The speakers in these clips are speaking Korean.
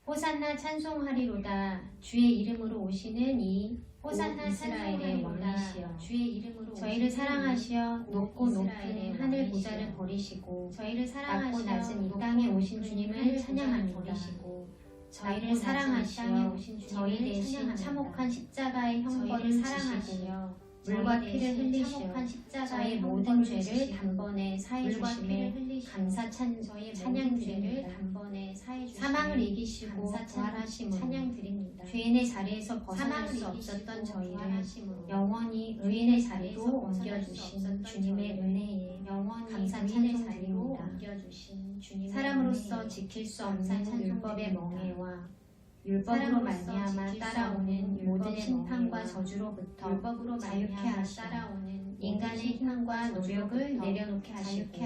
호산나 찬송하리로다. 주의 이름으로 오시는 이 호산나 이스라엘의 왕이시여, 주의 이름으로 저희를 사랑하시어 높고 높은 하늘 보좌를 버리시고 저희를 사랑하시어 낮고 낮은 이 땅에 오신 주님을 찬양합니다. 저희를 사랑하시어 저희 대신 참혹한 십자가의 형벌을 사랑하시며 물과 피를 흘리시어 저희 모든 죄를 단번에 사해 주심에 감사 찬양 드립니다. 사망을 이기시고 부활하심으로 찬양 드립니다. 죄인의 자리에서 벗어날 수 없었던 저희를 영원히 의인의 자리로 옮겨주신 주님의 은혜에 감사 찬송 드립니다. 사람으로서 지킬 수 없는 율법의 멍에와 율법으로 말미암아 따라오는 모든 심판과 저주로부터 자유케 하시어 인간의 힘과 노력을 내려놓게 하시고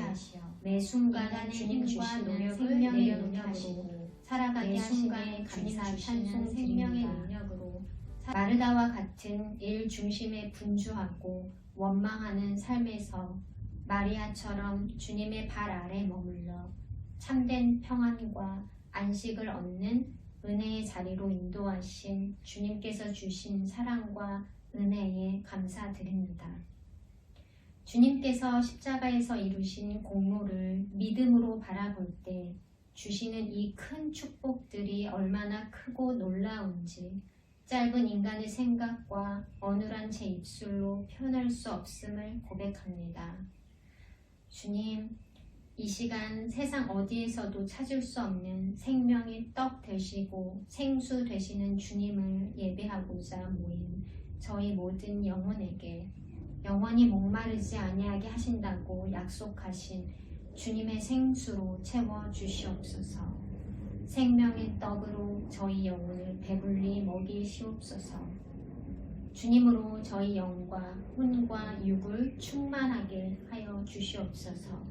매 순간 주님 주신 생명의 능력으로 살아가게 하시니 감사 찬송 생명의 능력으로 마르다와 같은 일 중심에 분주하고 원망하는 삶에서 마리아처럼 주님의 발 아래 머물러 참된 평안과 안식을 얻는 은혜의 자리로 인도하신 주님께서 주신 사랑과 은혜에 감사드립니다. 주님께서 십자가에서 이루신 공로를 믿음으로 바라볼 때 주시는 이 큰 축복들이 얼마나 크고 놀라운지 짧은 인간의 생각과 어눌한 제 입술로 표현할 수 없음을 고백합니다. 주님, 이 시간 세상 어디에서도 찾을 수 없는 생명의 떡 되시고 생수 되시는 주님을 예배하고자 모인 저희 모든 영혼에게 영원히 목마르지 아니하게 하신다고 약속하신 주님의 생수로 채워 주시옵소서. 생명의 떡으로 저희 영혼을 배불리 먹이시옵소서. 주님으로 저희 영과 혼과 육을 충만하게 하여 주시옵소서.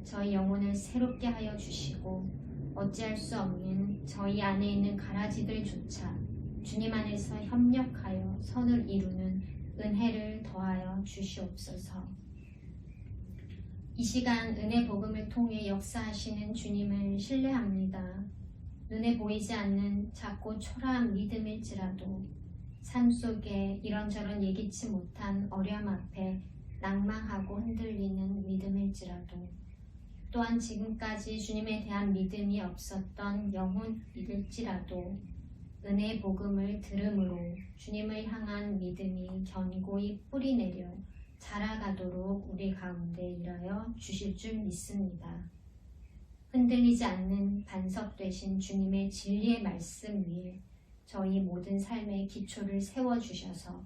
저희 영혼을 새롭게 하여 주시고 어찌할 수 없는 저희 안에 있는 가라지들조차 주님 안에서 협력하여 선을 이루는 은혜를 더하여 주시옵소서. 이 시간 은혜 복음을 통해 역사하시는 주님을 신뢰합니다. 눈에 보이지 않는 작고 초라한 믿음일지라도 삶 속에 이런저런 예기치 못한 어려움 앞에 낭망하고 흔들리는 믿음일지라도 또한 지금까지 주님에 대한 믿음이 없었던 영혼일지라도 은혜의 복음을 들음으로 주님을 향한 믿음이 견고히 뿌리내려 자라가도록 우리 가운데 일하여 주실 줄 믿습니다. 흔들리지 않는 반석 되신 주님의 진리의 말씀 위에 저희 모든 삶의 기초를 세워주셔서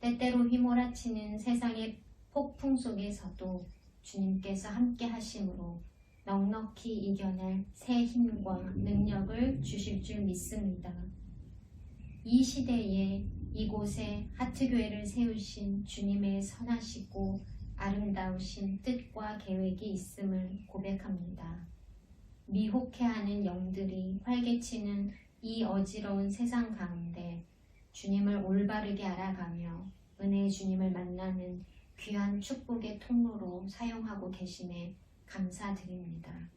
때때로 휘몰아치는 세상의 폭풍 속에서도 주님께서 함께 하심으로 넉넉히 이겨낼 새 힘과 능력을 주실 줄 믿습니다. 이 시대에 이곳에 하트교회를 세우신 주님의 선하시고 아름다우신 뜻과 계획이 있음을 고백합니다. 미혹해하는 영들이 활개치는 이 어지러운 세상 가운데 주님을 올바르게 알아가며 은혜의 주님을 만나는 귀한 축복의 통로로 사용하고 계심에 감사드립니다.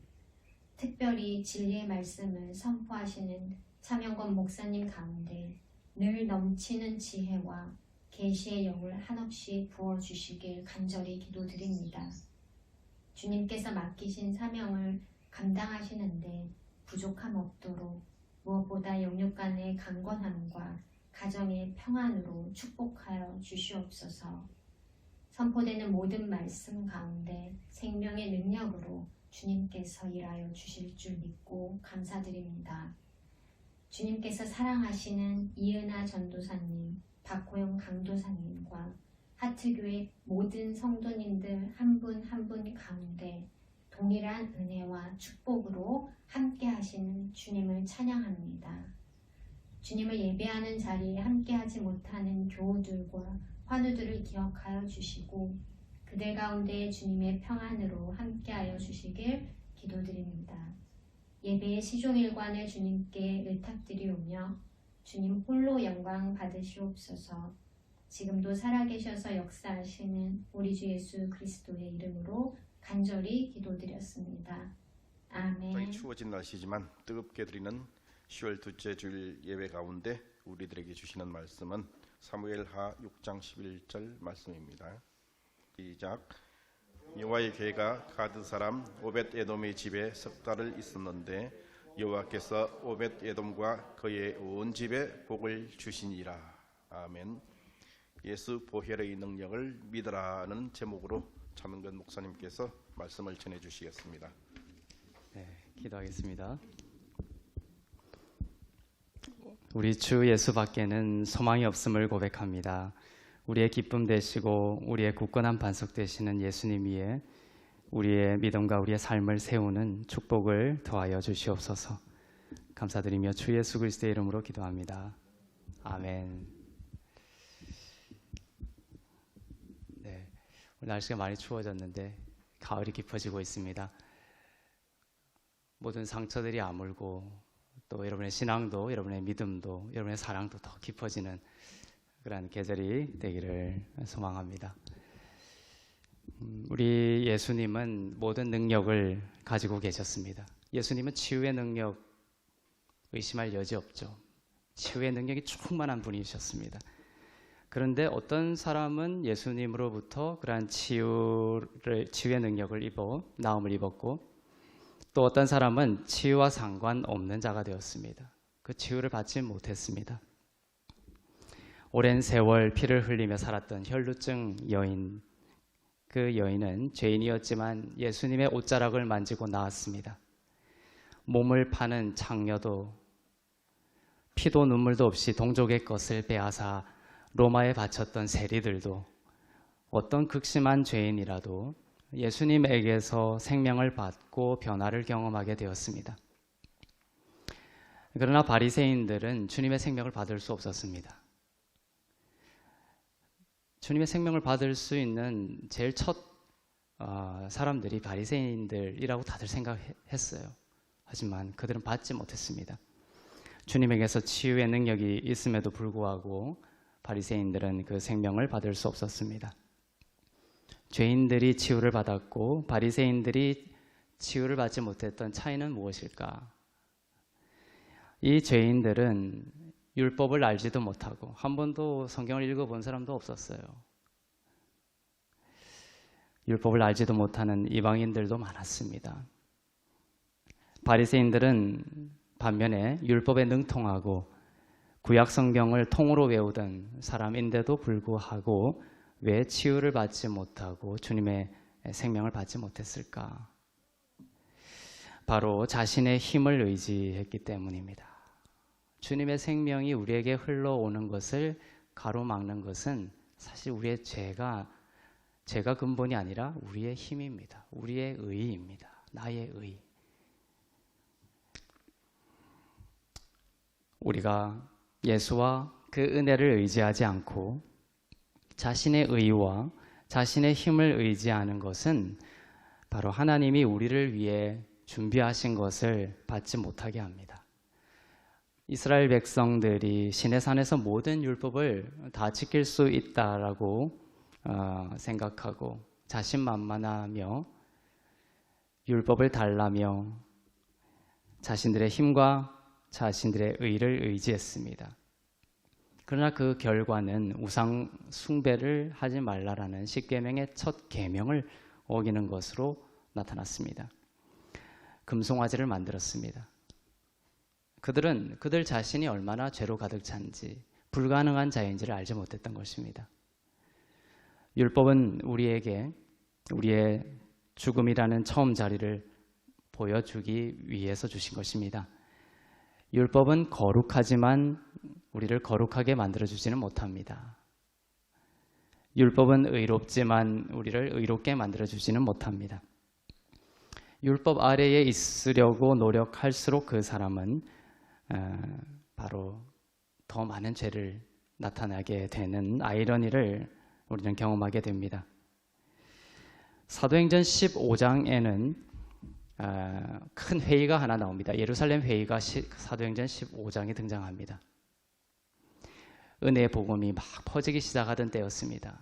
특별히 진리의 말씀을 선포하시는 차명건 목사님 가운데 늘 넘치는 지혜와 계시의 영을 한없이 부어주시길 간절히 기도드립니다. 주님께서 맡기신 사명을 감당하시는데 부족함 없도록 무엇보다 영육 간의 강건함과 가정의 평안으로 축복하여 주시옵소서. 선포되는 모든 말씀 가운데 생명의 능력으로 주님께서 일하여 주실 줄 믿고 감사드립니다. 주님께서 사랑하시는 이은하 전도사님, 박호영 강도사님과 하트교회 모든 성도님들 한 분 한 분 가운데 동일한 은혜와 축복으로 함께 하시는 주님을 찬양합니다. 주님을 예배하는 자리에 함께하지 못하는 교우들과 환우들을 기억하여 주시고 그들 가운데 주님의 평안으로 함께하여 주시길 기도드립니다. 예배의 시종일관을 주님께 의탁드리오며 주님 홀로 영광 받으시옵소서. 지금도 살아계셔서 역사하시는 우리 주 예수 그리스도의 이름으로 간절히 기도드렸습니다. 아멘. 추워진 날씨지만 뜨겁게 드리는 10월 둘째 주일 예배 가운데 우리들에게 주시는 말씀은 사무엘하 6장 11절 말씀입니다. 시작. 여호와의 괴가 가드 사람 오벳 에돔의 집에 석 달을 있었는데 여호와께서 오벳 에돔과 그의 온 집에 복을 주시니라. 아멘. 예수 보혈의 능력을 믿으라는 제목으로 차명근 목사님께서 말씀을 전해 주시겠습니다. 네, 기도하겠습니다. 우리 주 예수밖에는 소망이 없음을 고백합니다. 우리의 기쁨 되시고 우리의 굳건한 반석 되시는 예수님 위에 우리의 믿음과 우리의 삶을 세우는 축복을 더하여 주시옵소서. 감사드리며 주 예수 그리스도의 이름으로 기도합니다. 아멘. 네, 오늘 날씨가 많이 추워졌는데 가을이 깊어지고 있습니다. 모든 상처들이 아물고 또 여러분의 신앙도, 여러분의 믿음도, 여러분의 사랑도 더 깊어지는 그러한 계절이 되기를 소망합니다. 우리 예수님은 모든 능력을 가지고 계셨습니다. 예수님은 치유의 능력 의심할 여지 없죠. 치유의 능력이 충만한 분이셨습니다. 그런데 어떤 사람은 예수님으로부터 그러한 치유의 능력을 나음을 입었고, 또 어떤 사람은 치유와 상관없는 자가 되었습니다. 그 치유를 받지 못했습니다. 오랜 세월 피를 흘리며 살았던 혈루증 여인, 그 여인은 죄인이었지만 예수님의 옷자락을 만지고 나았습니다. 몸을 파는 창녀도 피도 눈물도 없이 동족의 것을 빼앗아 로마에 바쳤던 세리들도 어떤 극심한 죄인이라도 예수님에게서 생명을 받고 변화를 경험하게 되었습니다. 그러나 바리새인들은 주님의 생명을 받을 수 없었습니다. 주님의 생명을 받을 수 있는 제일 첫 사람들이 바리새인들이라고 다들 생각했어요. 하지만 그들은 받지 못했습니다. 주님에게서 치유의 능력이 있음에도 불구하고 바리새인들은 그 생명을 받을 수 없었습니다. 죄인들이 치유를 받았고 바리새인들이 치유를 받지 못했던 차이는 무엇일까? 이 죄인들은 율법을 알지도 못하고 한 번도 성경을 읽어본 사람도 없었어요. 율법을 알지도 못하는 이방인들도 많았습니다. 바리새인들은 반면에 율법에 능통하고 구약 성경을 통으로 외우던 사람인데도 불구하고 왜 치유를 받지 못하고 주님의 생명을 받지 못했을까? 바로 자신의 힘을 의지했기 때문입니다. 주님의 생명이 우리에게 흘러오는 것을 가로막는 것은 사실 우리의 죄가 근본이 아니라 우리의 힘입니다. 우리의 의입니다. 나의 의. 우리가 예수와 그 은혜를 의지하지 않고 자신의 의와 자신의 힘을 의지하는 것은 바로 하나님이 우리를 위해 준비하신 것을 받지 못하게 합니다. 이스라엘 백성들이 시내산에서 모든 율법을 다 지킬 수 있다라고 생각하고 자신만만하며 율법을 달라며 자신들의 힘과 자신들의 의를 의지했습니다. 그러나 그 결과는 우상 숭배를 하지 말라라는 십계명의 첫 계명을 어기는 것으로 나타났습니다. 금송아지를 만들었습니다. 그들 자신이 얼마나 죄로 가득 찬지 불가능한 자인지를 알지 못했던 것입니다. 율법은 우리에게 우리의 죽음이라는 처음 자리를 보여주기 위해서 주신 것입니다. 율법은 거룩하지만 우리를 거룩하게 만들어주지는 못합니다. 율법은 의롭지만 우리를 의롭게 만들어주지는 못합니다. 율법 아래에 있으려고 노력할수록 그 사람은 바로 더 많은 죄를 나타나게 되는 아이러니를 우리는 경험하게 됩니다. 사도행전 15장에는 큰 회의가 하나 나옵니다. 예루살렘 회의가 사도행전 15장에 등장합니다. 은혜의 복음이 막 퍼지기 시작하던 때였습니다.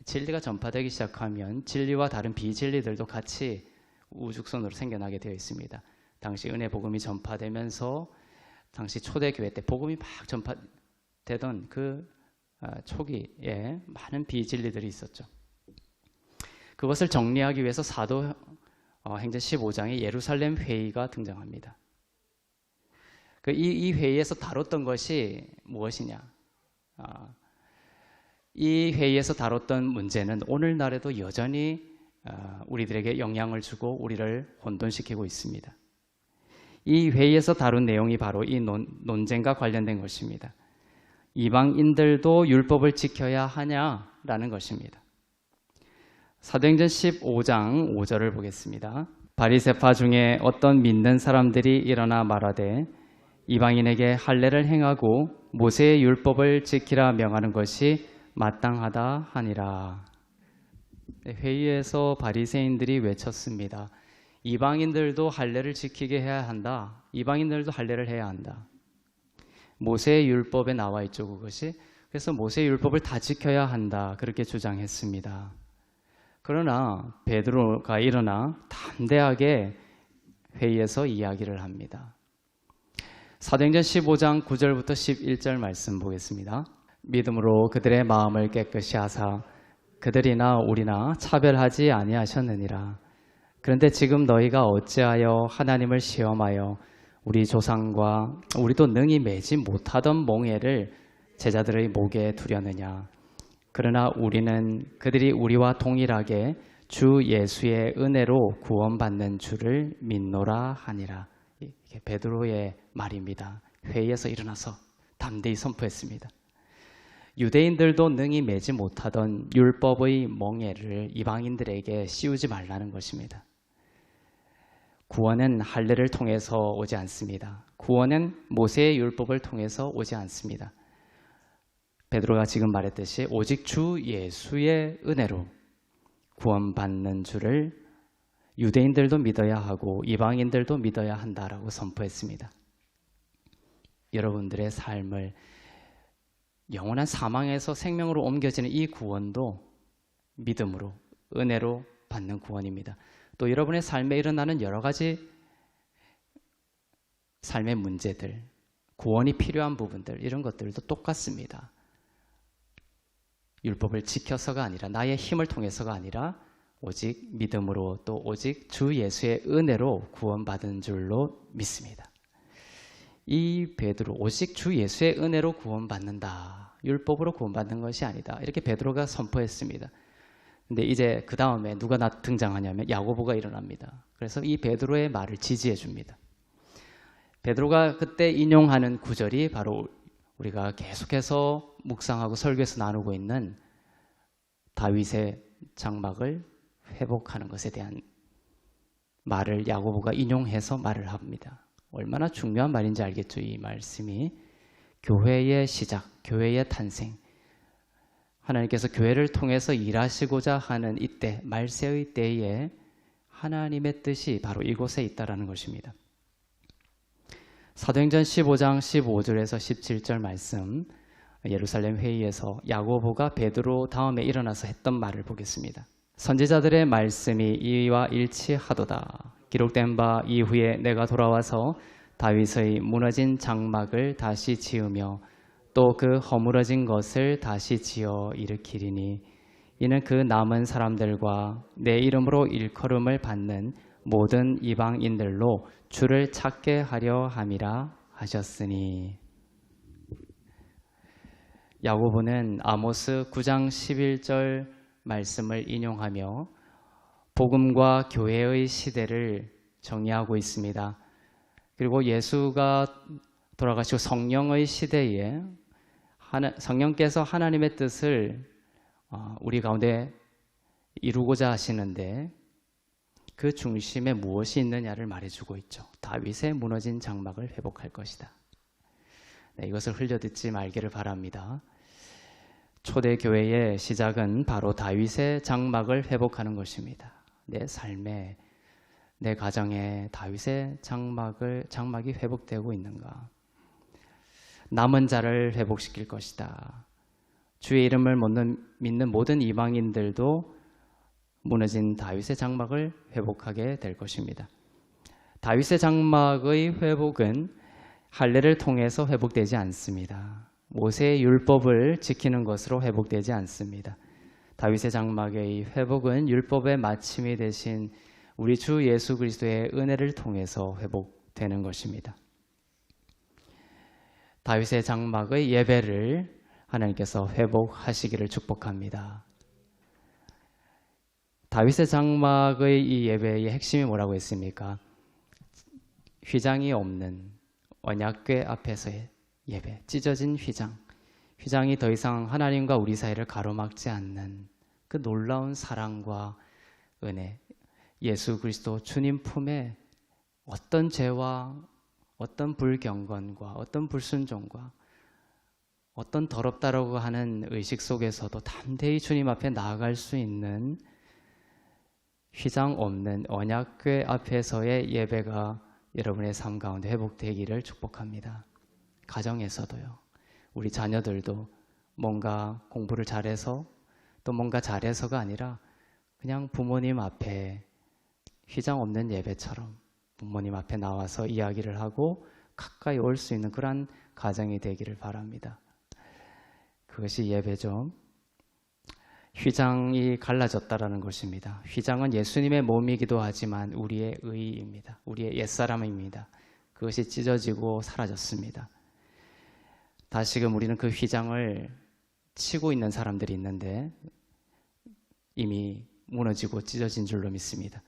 진리가 전파되기 시작하면 진리와 다른 비진리들도 같이 우죽선으로 생겨나게 되어 있습니다. 당시 은혜 복음이 전파되면서 당시 초대교회 때 복음이 막 전파되던 그 초기에 많은 비진리들이 있었죠. 그것을 정리하기 위해서 사도행전 15장에 예루살렘 회의가 등장합니다. 이 회의에서 다뤘던 것이 무엇이냐? 이 회의에서 다뤘던 문제는 오늘날에도 여전히 우리들에게 영향을 주고 우리를 혼돈시키고 있습니다. 이 회의에서 다룬 내용이 바로 이 논쟁과 관련된 것입니다. 이방인들도 율법을 지켜야 하냐라는 것입니다. 사도행전 15장 5절을 보겠습니다. 바리새파 중에 어떤 믿는 사람들이 일어나 말하되 이방인에게 할례를 행하고 모세의 율법을 지키라 명하는 것이 마땅하다 하니라. 회의에서 바리새인들이 외쳤습니다. 이방인들도 할례를 지키게 해야 한다. 이방인들도 할례를 해야 한다. 모세의 율법에 나와 있죠, 그것이. 그래서 모세의 율법을 다 지켜야 한다. 그렇게 주장했습니다. 그러나 베드로가 일어나 담대하게 회의에서 이야기를 합니다. 사도행전 15장 9절부터 11절 말씀 보겠습니다. 믿음으로 그들의 마음을 깨끗이 하사 그들이나 우리나 차별하지 아니하셨느니라. 그런데 지금 너희가 어찌하여 하나님을 시험하여 우리 조상과 우리도 능히 매지 못하던 몽해를 제자들의 목에 두려느냐. 그러나 우리는 그들이 우리와 동일하게 주 예수의 은혜로 구원받는 줄을 믿노라 하니라. 이게 베드로의 말입니다. 회의에서 일어나서 담대히 선포했습니다. 유대인들도 능히 매지 못하던 율법의 멍에를 이방인들에게 씌우지 말라는 것입니다. 구원은 할례를 통해서 오지 않습니다. 구원은 모세의 율법을 통해서 오지 않습니다. 베드로가 지금 말했듯이 오직 주 예수의 은혜로 구원받는 줄을 유대인들도 믿어야 하고 이방인들도 믿어야 한다라고 선포했습니다. 여러분들의 삶을 영원한 사망에서 생명으로 옮겨지는 이 구원도 믿음으로, 은혜로 받는 구원입니다. 또 여러분의 삶에 일어나는 여러 가지 삶의 문제들, 구원이 필요한 부분들, 이런 것들도 똑같습니다. 율법을 지켜서가 아니라, 나의 힘을 통해서가 아니라 오직 믿음으로, 또 오직 주 예수의 은혜로 구원받은 줄로 믿습니다. 이 베드로, 오직 주 예수의 은혜로 구원받는다. 율법으로 구원받는 것이 아니다. 이렇게 베드로가 선포했습니다. 근데 이제 그 다음에 누가 등장하냐면 야고보가 일어납니다. 그래서 이 베드로의 말을 지지해 줍니다. 베드로가 그때 인용하는 구절이 바로 우리가 계속해서 묵상하고 설교에서 나누고 있는 다윗의 장막을 회복하는 것에 대한 말을 야고보가 인용해서 말을 합니다. 얼마나 중요한 말인지 알겠죠? 이 말씀이 교회의 시작, 교회의 탄생, 하나님께서 교회를 통해서 일하시고자 하는 이때, 말세의 때에 하나님의 뜻이 바로 이곳에 있다는 것입니다. 사도행전 15장 15절에서 17절 말씀, 예루살렘 회의에서 야고보가 베드로 다음에 일어나서 했던 말을 보겠습니다. 선지자들의 말씀이 이와 일치하도다. 기록된 바 이후에 내가 돌아와서 다윗의 무너진 장막을 다시 지으며 또 그 허물어진 것을 다시 지어 일으키리니 이는 그 남은 사람들과 내 이름으로 일컬음을 받는 모든 이방인들로 주를 찾게 하려 함이라 하셨으니. 야고보는 아모스 9장 11절 말씀을 인용하며 복음과 교회의 시대를 정의하고 있습니다. 그리고 예수가 돌아가시고 성령의 시대에 성령께서 하나님의 뜻을 우리 가운데 이루고자 하시는데 그 중심에 무엇이 있느냐를 말해주고 있죠. 다윗의 무너진 장막을 회복할 것이다. 네, 이것을 흘려듣지 말기를 바랍니다. 초대교회의 시작은 바로 다윗의 장막을 회복하는 것입니다. 내 삶에, 내 가정에 다윗의 장막이 회복되고 있는가? 남은 자를 회복시킬 것이다. 주의 이름을 믿는 모든 이방인들도 무너진 다윗의 장막을 회복하게 될 것입니다. 다윗의 장막의 회복은 할례를 통해서 회복되지 않습니다. 모세의 율법을 지키는 것으로 회복되지 않습니다. 다윗의 장막의 회복은 율법의 마침이 되신 우리 주 예수 그리스도의 은혜를 통해서 회복되는 것입니다. 다윗의 장막의 예배를 하나님께서 회복하시기를 축복합니다. 다윗의 장막의 이 예배의 핵심이 뭐라고 했습니까? 휘장이 없는 언약궤 앞에서의 예배, 찢어진 휘장. 휘장이 더 이상 하나님과 우리 사이를 가로막지 않는 그 놀라운 사랑과 은혜, 예수 그리스도 주님 품에 어떤 죄와 어떤 불경건과 어떤 불순종과 어떤 더럽다라고 하는 의식 속에서도 담대히 주님 앞에 나아갈 수 있는 휘장 없는 언약궤 앞에서의 예배가 여러분의 삶 가운데 회복되기를 축복합니다. 가정에서도요. 우리 자녀들도 뭔가 공부를 잘해서 또 뭔가 잘해서가 아니라 그냥 부모님 앞에 휘장 없는 예배처럼 부모님 앞에 나와서 이야기를 하고 가까이 올 수 있는 그런 가정이 되기를 바랍니다. 그것이 예배죠. 휘장이 갈라졌다라는 것입니다. 휘장은 예수님의 몸이기도 하지만 우리의 의입니다. 우리의 옛사람입니다. 그것이 찢어지고 사라졌습니다. 다시금 우리는 그 휘장을 치고 있는 사람들이 있는데 이미 무너지고 찢어진 줄로 믿습니다.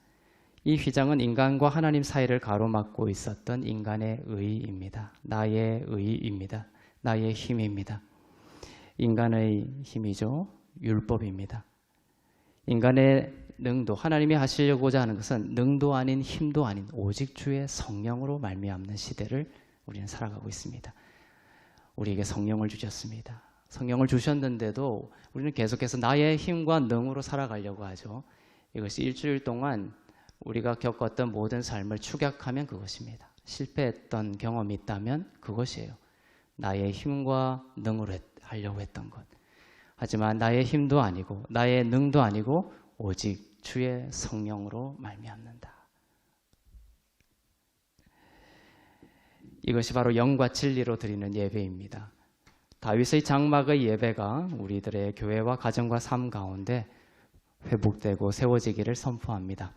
이 휘장은 인간과 하나님 사이를 가로막고 있었던 인간의 의입니다. 나의 의입니다. 나의 힘입니다. 인간의 힘이죠. 율법입니다. 인간의 능도, 하나님이 하시려고자 하는 것은 능도 아닌 힘도 아닌 오직 주의 성령으로 말미암는 시대를 우리는 살아가고 있습니다. 우리에게 성령을 주셨습니다. 성령을 주셨는데도 우리는 계속해서 나의 힘과 능으로 살아가려고 하죠. 이것이 일주일 동안 우리가 겪었던 모든 삶을 축약하면 그것입니다. 실패했던 경험이 있다면 그것이에요. 나의 힘과 능으로 하려고 했던 것. 하지만 나의 힘도 아니고 나의 능도 아니고 오직 주의 성령으로 말미암는다. 이것이 바로 영과 진리로 드리는 예배입니다. 다윗의 장막의 예배가 우리들의 교회와 가정과 삶 가운데 회복되고 세워지기를 선포합니다.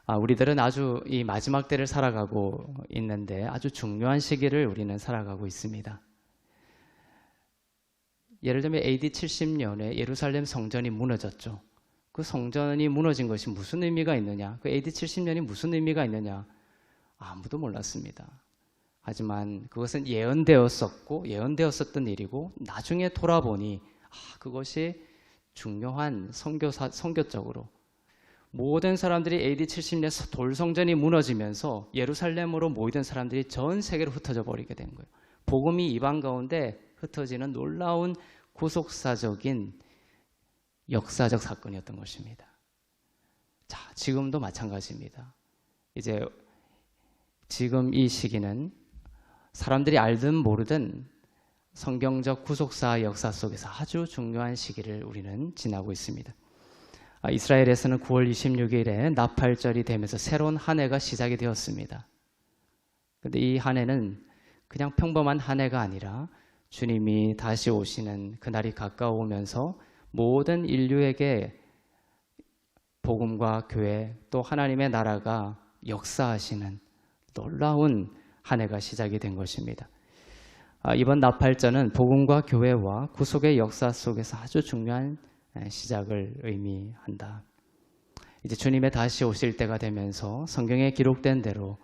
우리들은 아주 이 마지막 때를 살아가고 있는데 아주 중요한 시기를 우리는 살아가고 있습니다. 예를 들면 AD 70년에 예루살렘 성전이 무너졌죠. 그 성전이 무너진 것이 무슨 의미가 있느냐? 그 AD 70년이 무슨 의미가 있느냐? 아무도 몰랐습니다. 하지만 그것은 예언되었었던 일이고 나중에 돌아보니 그것이 중요한 선교적으로 모든 사람들이 AD 70년에 돌성전이 무너지면서 예루살렘으로 모이던 사람들이 전 세계로 흩어져 버리게 된 거예요. 복음이 이방 가운데 흩어지는 놀라운 구속사적인 역사적 사건이었던 것입니다. 자, 지금도 마찬가지입니다. 이제 지금 이 시기는 사람들이 알든 모르든 성경적 구속사 역사 속에서 아주 중요한 시기를 우리는 지나고 있습니다. 이스라엘에서는 9월 26일에 나팔절이 되면서 새로운 한 해가 시작이 되었습니다. 그런데 이 한 해는 그냥 평범한 한 해가 아니라 주님이 다시 오시는 그날이 가까워오면서 모든 인류에게 복음과 교회 또 하나님의 나라가 역사하시는 놀라운 한 해가 시작이 된 것입니다. 이번 나팔절은 복음과 교회와 구속의 역사 속에서 아주 중요한 시작을 의미한다. 이제 주님의 다시 오실 때가 되면서 성경에 기록된 대로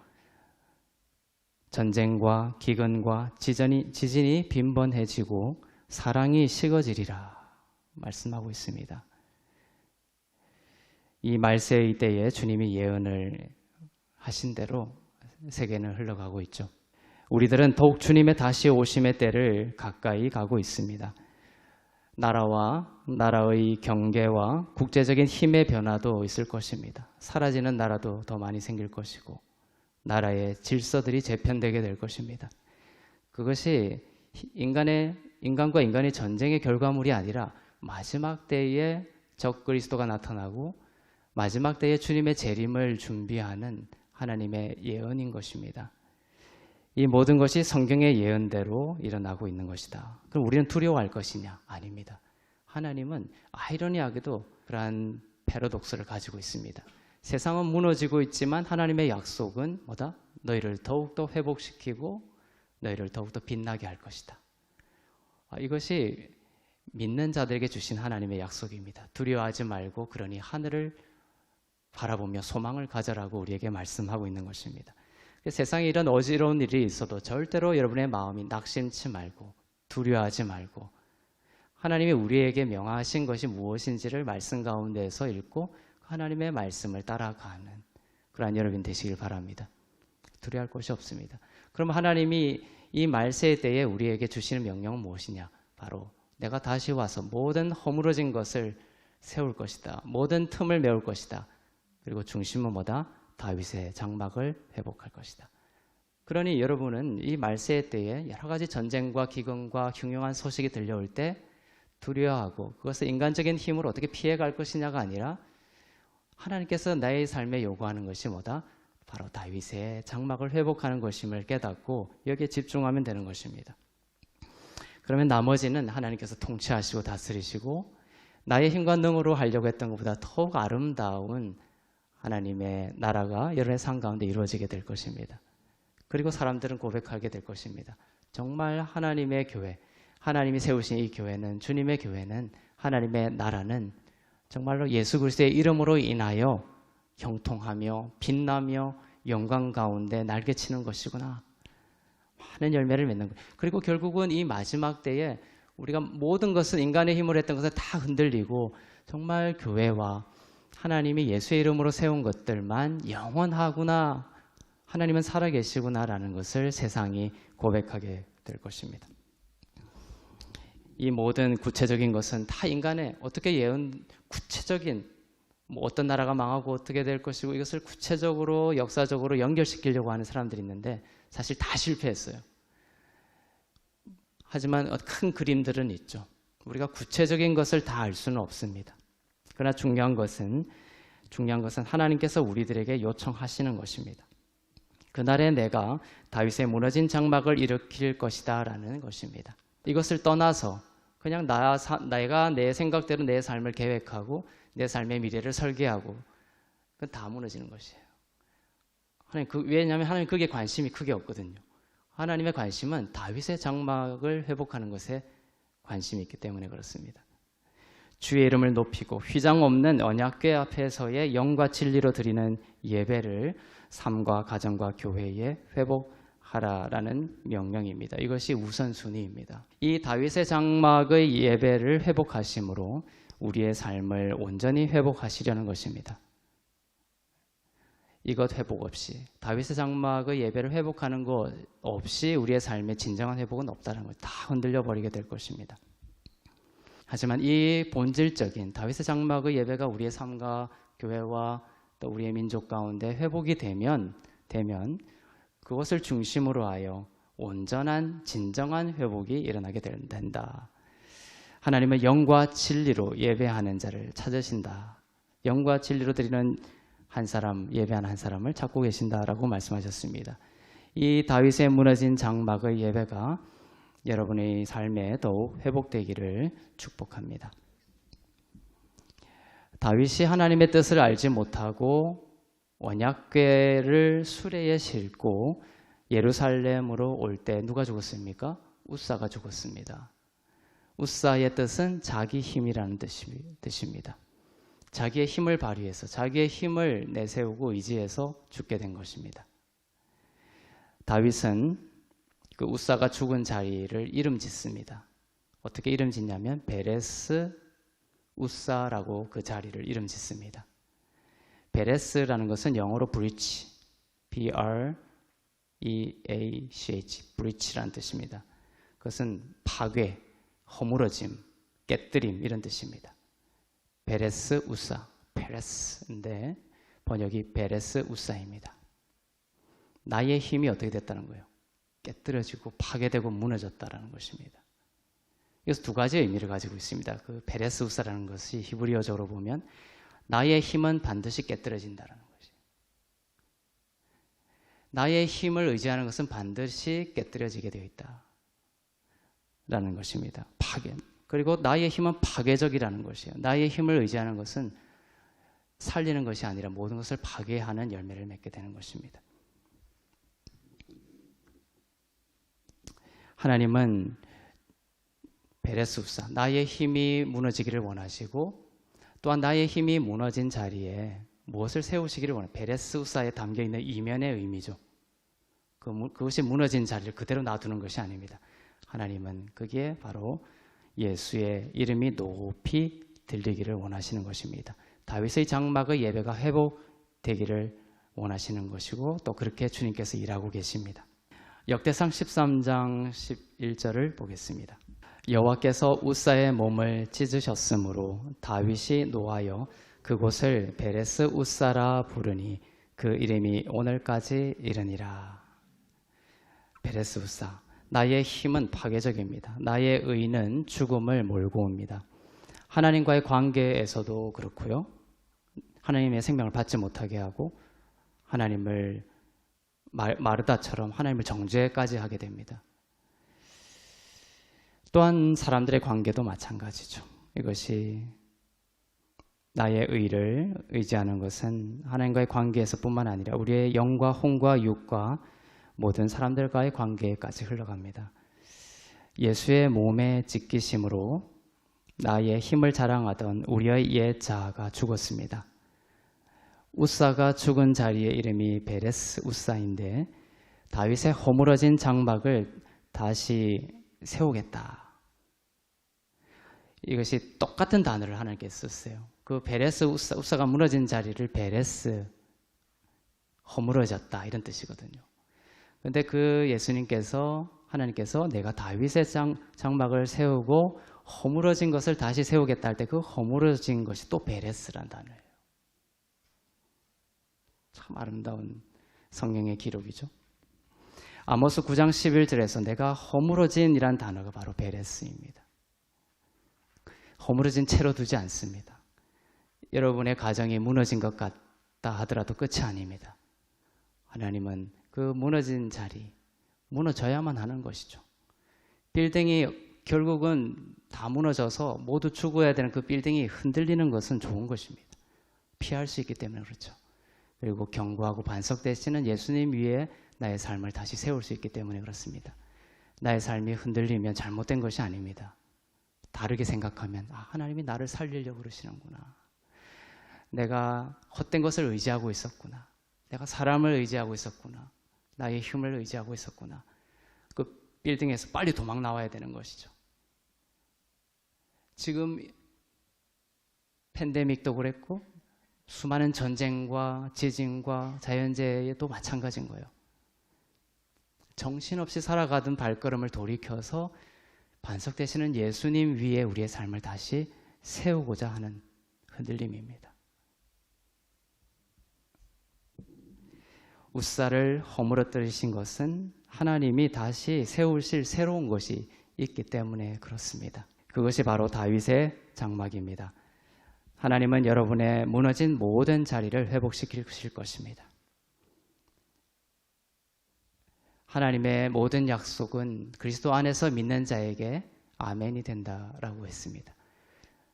전쟁과 기근과 지진이 빈번해지고 사랑이 식어지리라 말씀하고 있습니다. 이 말세의 때에 주님이 예언을 하신 대로 세계는 흘러가고 있죠. 우리들은 더욱 주님의 다시 오심의 때를 가까이 가고 있습니다. 나라와 나라의 경계와 국제적인 힘의 변화도 있을 것입니다. 사라지는 나라도 더 많이 생길 것이고 나라의 질서들이 재편되게 될 것입니다. 그것이 인간과 인간의 전쟁의 결과물이 아니라 마지막 때에 적 그리스도가 나타나고 마지막 때에 주님의 재림을 준비하는 하나님의 예언인 것입니다. 이 모든 것이 성경의 예언대로 일어나고 있는 것이다. 그럼 우리는 두려워할 것이냐? 아닙니다. 하나님은 아이러니하게도 그러한 패러독스를 가지고 있습니다. 세상은 무너지고 있지만 하나님의 약속은 뭐다? 너희를 더욱더 회복시키고 너희를 더욱더 빛나게 할 것이다. 이것이 믿는 자들에게 주신 하나님의 약속입니다. 두려워하지 말고 그러니 하늘을 바라보며 소망을 가져라고 우리에게 말씀하고 있는 것입니다. 세상에 이런 어지러운 일이 있어도 절대로 여러분의 마음이 낙심치 말고 두려워하지 말고 하나님이 우리에게 명하신 것이 무엇인지를 말씀 가운데에서 읽고 하나님의 말씀을 따라가는 그러한 여러분 되시길 바랍니다. 두려워할 것이 없습니다. 그럼 하나님이 이 말세의 때에 우리에게 주시는 명령은 무엇이냐? 바로 내가 다시 와서 모든 허물어진 것을 세울 것이다. 모든 틈을 메울 것이다. 그리고 중심은 뭐다? 다윗의 장막을 회복할 것이다. 그러니 여러분은 이 말세의 때에 여러 가지 전쟁과 기근과 흉흉한 소식이 들려올 때 두려워하고 그것을 인간적인 힘으로 어떻게 피해갈 것이냐가 아니라 하나님께서 나의 삶에 요구하는 것이 뭐다? 바로 다윗의 장막을 회복하는 것임을 깨닫고 여기에 집중하면 되는 것입니다. 그러면 나머지는 하나님께서 통치하시고 다스리시고 나의 힘과 능으로 하려고 했던 것보다 더욱 아름다운 하나님의 나라가 여러분의 삶 가운데 이루어지게 될 것입니다. 그리고 사람들은 고백하게 될 것입니다. 정말 하나님의 교회, 하나님이 세우신 이 교회는, 주님의 교회는, 하나님의 나라는 정말로 예수 그리스도의 이름으로 인하여 형통하며 빛나며 영광 가운데 날개치는 것이구나. 많은 열매를 맺는 것. 그리고 결국은 이 마지막 때에 우리가 모든 것은 인간의 힘으로 했던 것을 다 흔들리고 정말 교회와 하나님이 예수의 이름으로 세운 것들만 영원하구나. 하나님은 살아계시구나라는 것을 세상이 고백하게 될 것입니다. 이 모든 구체적인 것은 다 인간의 어떻게 구체적인 어떤 나라가 망하고 어떻게 될 것이고 이것을 구체적으로 역사적으로 연결시키려고 하는 사람들이 있는데 사실 다 실패했어요. 하지만 큰 그림들은 있죠. 우리가 구체적인 것을 다 알 수는 없습니다. 그러나 중요한 것은 하나님께서 우리들에게 요청하시는 것입니다. 그날에 내가 다윗의 무너진 장막을 일으킬 것이다 라는 것입니다. 이것을 떠나서 그냥 내가 내 생각대로 내 삶을 계획하고 내 삶의 미래를 설계하고 그건 다 무너지는 것이에요. 왜냐하면 하나님 그게 관심이 크게 없거든요. 하나님의 관심은 다윗의 장막을 회복하는 것에 관심이 있기 때문에 그렇습니다. 주의 이름을 높이고 휘장 없는 언약궤 앞에서의 영과 진리로 드리는 예배를 삶과 가정과 교회에 회복하라라는 명령입니다. 이것이 우선순위입니다. 이 다윗의 장막의 예배를 회복하심으로 우리의 삶을 온전히 회복하시려는 것입니다. 이것 회복 없이 다윗의 장막의 예배를 회복하는 것 없이 우리의 삶의 진정한 회복은 없다는 걸 다 흔들려 버리게 될 것입니다. 하지만 이 본질적인 다윗의 장막의 예배가 우리의 삶과 교회와 또 우리의 민족 가운데 회복이 되면 그것을 중심으로 하여 온전한 진정한 회복이 일어나게 된다. 하나님은 영과 진리로 예배하는 자를 찾으신다. 영과 진리로 드리는 한 사람, 예배하는 한 사람을 찾고 계신다라고 말씀하셨습니다. 이 다윗의 무너진 장막의 예배가 여러분의 삶에 더욱 회복되기를 축복합니다. 다윗이 하나님의 뜻을 알지 못하고 언약궤를 수레에 싣고 예루살렘으로 올 때 누가 죽었습니까? 우사가 죽었습니다. 우사의 뜻은 자기 힘이라는 뜻입니다. 자기의 힘을 발휘해서 자기의 힘을 내세우고 의지해서 죽게 된 것입니다. 다윗은 그 우사가 죽은 자리를 이름 짓습니다. 어떻게 이름 짓냐면 베레스 우사라고 그 자리를 이름 짓습니다. 베레스라는 것은 영어로 브리치, B-R-E-A-C-H, 브리치라는 뜻입니다. 그것은 파괴, 허물어짐, 깨뜨림 이런 뜻입니다. 베레스 우사, 페레스인데 번역이 베레스 우사입니다. 나의 힘이 어떻게 됐다는 거예요? 깨뜨려지고 파괴되고 무너졌다는 것입니다. 그래서 두 가지 의미를 가지고 있습니다. 그 베레스 우사라는 것이 히브리어적으로 보면 나의 힘은 반드시 깨뜨려진다는 것이에요. 나의 힘을 의지하는 것은 반드시 깨뜨려지게 되어 있다 라는 것입니다. 파괴. 그리고 나의 힘은 파괴적이라는 것이에요. 나의 힘을 의지하는 것은 살리는 것이 아니라 모든 것을 파괴하는 열매를 맺게 되는 것입니다. 하나님은 베레스우사, 나의 힘이 무너지기를 원하시고 또한 나의 힘이 무너진 자리에 무엇을 세우시기를 원해요. 베레스우사에 담겨있는 이면의 의미죠. 그것이 무너진 자리를 그대로 놔두는 것이 아닙니다. 하나님은 거기에 바로 예수의 이름이 높이 들리기를 원하시는 것입니다. 다윗의 장막의 예배가 회복되기를 원하시는 것이고 또 그렇게 주님께서 일하고 계십니다. 역대상 13장 11절을 보겠습니다. 여호와께서 우사의 몸을 찢으셨으므로 다윗이 노하여 그곳을 베레스 우사라 부르니 그 이름이 오늘까지 이르니라. 베레스 우사. 나의 힘은 파괴적입니다. 나의 의는 죽음을 몰고 옵니다. 하나님과의 관계에서도 그렇고요. 하나님의 생명을 받지 못하게 하고 하나님을 마르다처럼 하나님을 정죄까지 하게 됩니다. 또한 사람들의 관계도 마찬가지죠. 이것이 나의 의를 의지하는 것은 하나님과의 관계에서뿐만 아니라 우리의 영과 혼과 육과 모든 사람들과의 관계까지 흘러갑니다. 예수의 몸에 찢기심으로 나의 힘을 자랑하던 우리의 옛 자아가 죽었습니다. 우사가 죽은 자리의 이름이 베레스 우사인데 다윗의 허물어진 장막을 다시 세우겠다. 이것이 똑같은 단어를 하나님께 썼어요. 그 베레스 우사가 무너진 자리를 베레스 허물어졌다 이런 뜻이거든요. 그런데 그 예수님께서 하나님께서 내가 다윗의 장막을 세우고 허물어진 것을 다시 세우겠다 할 때 그 허물어진 것이 또 베레스라는 단어예요. 참 아름다운 성경의 기록이죠. 아모스 9장 11절에서 내가 허물어진이란 단어가 바로 베레스입니다. 허물어진 채로 두지 않습니다. 여러분의 가정이 무너진 것 같다 하더라도 끝이 아닙니다. 하나님은 그 무너진 자리, 무너져야만 하는 것이죠. 빌딩이 결국은 다 무너져서 모두 죽어야 되는 그 빌딩이 흔들리는 것은 좋은 것입니다. 피할 수 있기 때문에 그렇죠. 그리고 경고하고 반석되시는 예수님 위에 나의 삶을 다시 세울 수 있기 때문에 그렇습니다. 나의 삶이 흔들리면 잘못된 것이 아닙니다. 다르게 생각하면 하나님이 나를 살리려고 그러시는구나. 내가 헛된 것을 의지하고 있었구나. 내가 사람을 의지하고 있었구나. 나의 힘을 의지하고 있었구나. 그 빌딩에서 빨리 도망 나와야 되는 것이죠. 지금 팬데믹도 그랬고 수많은 전쟁과 지진과 자연재해도 마찬가지인 거예요. 정신없이 살아가던 발걸음을 돌이켜서 반석되시는 예수님 위에 우리의 삶을 다시 세우고자 하는 흔들림입니다. 우사를 허물어뜨리신 것은 하나님이 다시 세우실 새로운 것이 있기 때문에 그렇습니다. 그것이 바로 다윗의 장막입니다. 하나님은 여러분의 무너진 모든 자리를 회복시키실 것입니다. 하나님의 모든 약속은 그리스도 안에서 믿는 자에게 아멘이 된다라고 했습니다.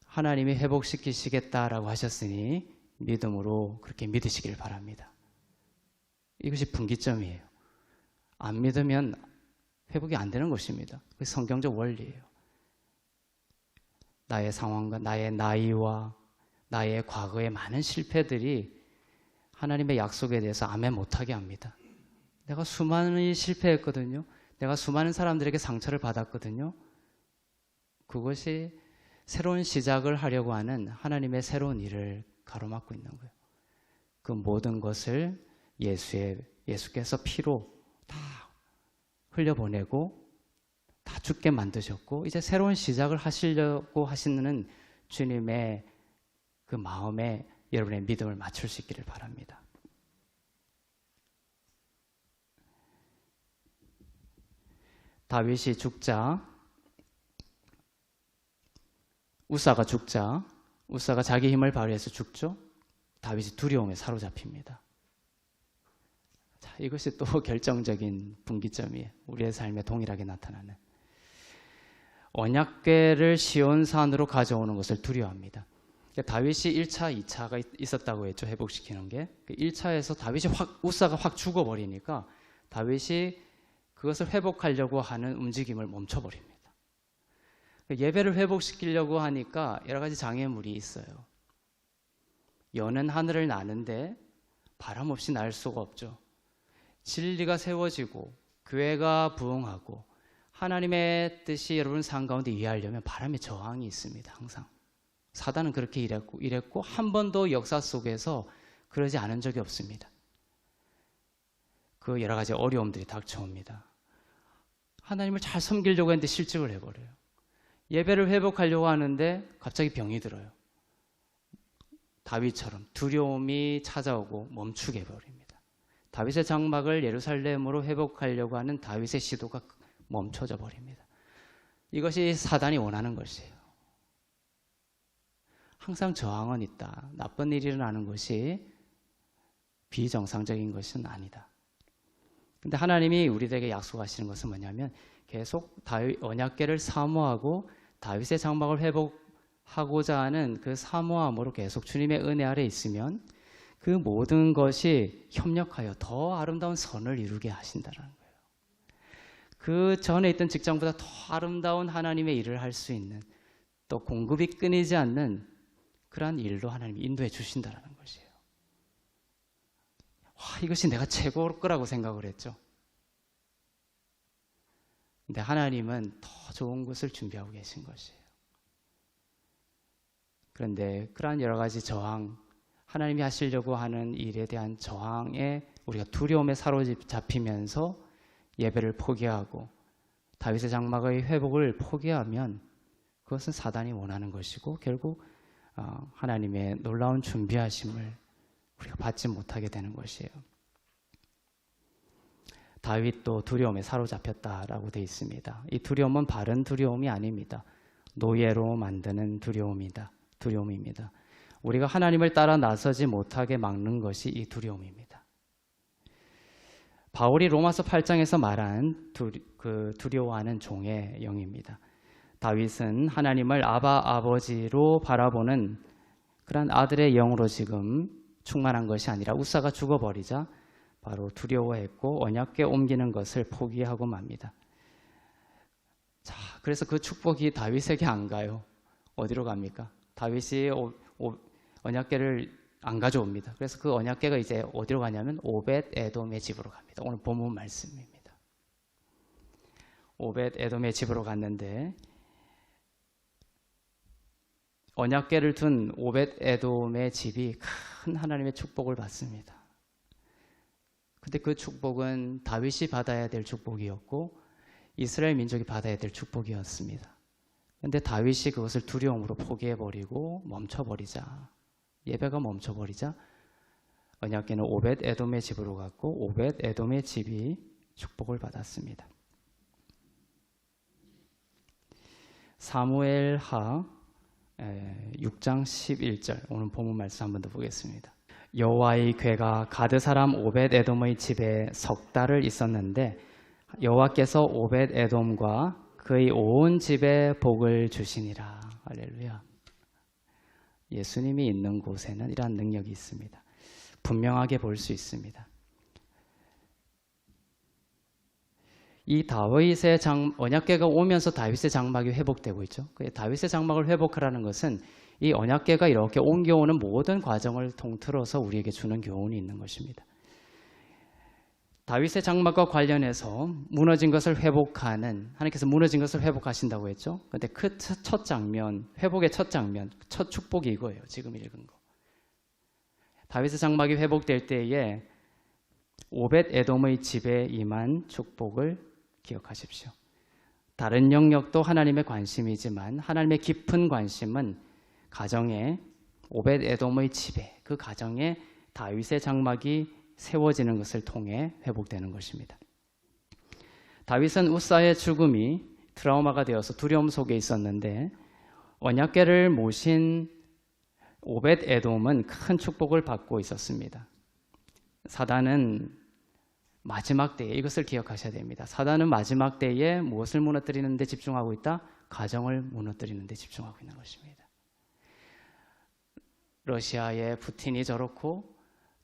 하나님이 회복시키시겠다라고 하셨으니 믿음으로 그렇게 믿으시길 바랍니다. 이것이 분기점이에요. 안 믿으면 회복이 안 되는 것입니다. 그게 성경적 원리예요. 나의 상황과 나의 나이와 나의 과거의 많은 실패들이 하나님의 약속에 대해서 아멘 못하게 합니다. 내가 수많이 실패했거든요. 내가 수많은 사람들에게 상처를 받았거든요. 그것이 새로운 시작을 하려고 하는 하나님의 새로운 일을 가로막고 있는 거예요. 그 모든 것을 예수께서 피로 다 흘려보내고 다 죽게 만드셨고 이제 새로운 시작을 하시려고 하시는 주님의 그 마음에 여러분의 믿음을 맞출 수 있기를 바랍니다. 다윗이 죽자 우사가 죽자 우사가 자기 힘을 발휘해서 죽죠. 다윗이 두려움에 사로잡힙니다. 자, 이것이 또 결정적인 분기점이에요. 우리의 삶에 동일하게 나타나는. 언약궤를 시온산으로 가져오는 것을 두려워합니다. 다윗이 1차, 2차가 있었다고 했죠. 회복시키는 게. 1차에서 다윗이 우사가 확 죽어버리니까 다윗이 그것을 회복하려고 하는 움직임을 멈춰버립니다. 예배를 회복시키려고 하니까 여러 가지 장애물이 있어요. 여는 하늘을 나는데 바람 없이 날 수가 없죠. 진리가 세워지고 교회가 부흥하고 하나님의 뜻이 여러분 삶 가운데 이해하려면 바람의 저항이 있습니다. 항상. 사단은 그렇게 이랬고 한 번도 역사 속에서 그러지 않은 적이 없습니다. 그 여러 가지 어려움들이 닥쳐옵니다. 하나님을 잘 섬기려고 했는데 실직을 해버려요. 예배를 회복하려고 하는데 갑자기 병이 들어요. 다윗처럼 두려움이 찾아오고 멈추게 해버립니다. 다윗의 장막을 예루살렘으로 회복하려고 하는 다윗의 시도가 멈춰져 버립니다. 이것이 사단이 원하는 것이에요. 항상 저항은 있다. 나쁜 일이 일어나는 것이 비정상적인 것은 아니다. 근데 하나님이 우리들에게 약속하시는 것은 뭐냐면 계속 언약궤를 사모하고 다윗의 장막을 회복하고자 하는 그 사모함으로 계속 주님의 은혜 아래 있으면 그 모든 것이 협력하여 더 아름다운 선을 이루게 하신다는 거예요. 그 전에 있던 직장보다 더 아름다운 하나님의 일을 할 수 있는 또 공급이 끊이지 않는 그러한 일로 하나님이 인도해 주신다는 것이에요. 와, 이것이 내가 최고일 거라고 생각을 했죠. 근데 하나님은 더 좋은 것을 준비하고 계신 것이에요. 그런데 그러한 여러 가지 저항, 하나님이 하시려고 하는 일에 대한 저항에 우리가 두려움에 사로잡히면서 예배를 포기하고 다윗의 장막의 회복을 포기하면 그것은 사단이 원하는 것이고 결국 하나님의 놀라운 준비하심을 우리가 받지 못하게 되는 것이에요. 다윗도 두려움에 사로잡혔다라고 되어 있습니다. 이 두려움은 바른 두려움이 아닙니다. 노예로 만드는 두려움입니다. 우리가 하나님을 따라 나서지 못하게 막는 것이 이 두려움입니다. 바울이 로마서 8장에서 말한 두려워하는 종의 영입니다. 다윗은 하나님을 아버지로 바라보는 그런 아들의 영으로 지금 충만한 것이 아니라 우사가 죽어버리자 바로 두려워했고 언약궤 옮기는 것을 포기하고 맙니다. 자, 그래서 그 축복이 다윗에게 안 가요. 어디로 갑니까? 다윗이 언약궤를 안 가져옵니다. 그래서 그 언약궤가 이제 어디로 가냐면 오벳 에돔의 집으로 갑니다. 오늘 본문 말씀입니다. 오벳 에돔의 집으로 갔는데 언약궤를 둔 오벳 에돔의 집이 큰 하나님의 축복을 받습니다. 근데 그 축복은 다윗이 받아야 될 축복이었고 이스라엘 민족이 받아야 될 축복이었습니다. 근데 다윗이 그것을 두려움으로 포기해버리고 멈춰버리자, 예배가 멈춰버리자 언약궤는 오벳 에돔의 집으로 갔고 오벳 에돔의 집이 축복을 받았습니다. 사무엘하 6장 11절 오늘 본문 말씀 한 번 더 보겠습니다. 여호와의 궤가 가드 사람 오벳 에돔의 집에 석 달을 있었는데 여호와께서 오벳 에돔과 그의 온 집에 복을 주시니라. 할렐루야. 예수님이 있는 곳에는 이러한 능력이 있습니다. 분명하게 볼 수 있습니다. 이 다윗의 언약궤가 오면서 다윗의 장막이 회복되고 있죠. 다윗의 장막을 회복하라는 것은 이 언약궤가 이렇게 옮겨오는 모든 과정을 통틀어서 우리에게 주는 교훈이 있는 것입니다. 다윗의 장막과 관련해서 무너진 것을 회복하는, 하나님께서 무너진 것을 회복하신다고 했죠. 그런데 그 첫 장면, 회복의 첫 장면, 첫 축복이 이거예요. 지금 읽은 거. 다윗의 장막이 회복될 때에 오벳 에돔의 집에 임한 축복을 기억하십시오. 다른 영역도 하나님의 관심이지만 하나님의 깊은 관심은 가정에 오벳 에돔의 집에, 그 가정에 다윗의 장막이 세워지는 것을 통해 회복되는 것입니다. 다윗은 우사의 죽음이 트라우마가 되어서 두려움 속에 있었는데 언약궤를 모신 오벳 에돔은 큰 축복을 받고 있었습니다. 사단은 마지막 때에 이것을 기억하셔야 됩니다. 사단은 마지막 때에 무엇을 무너뜨리는 데 집중하고 있다? 가정을 무너뜨리는 데 집중하고 있는 것입니다. 러시아의 푸틴이 저렇고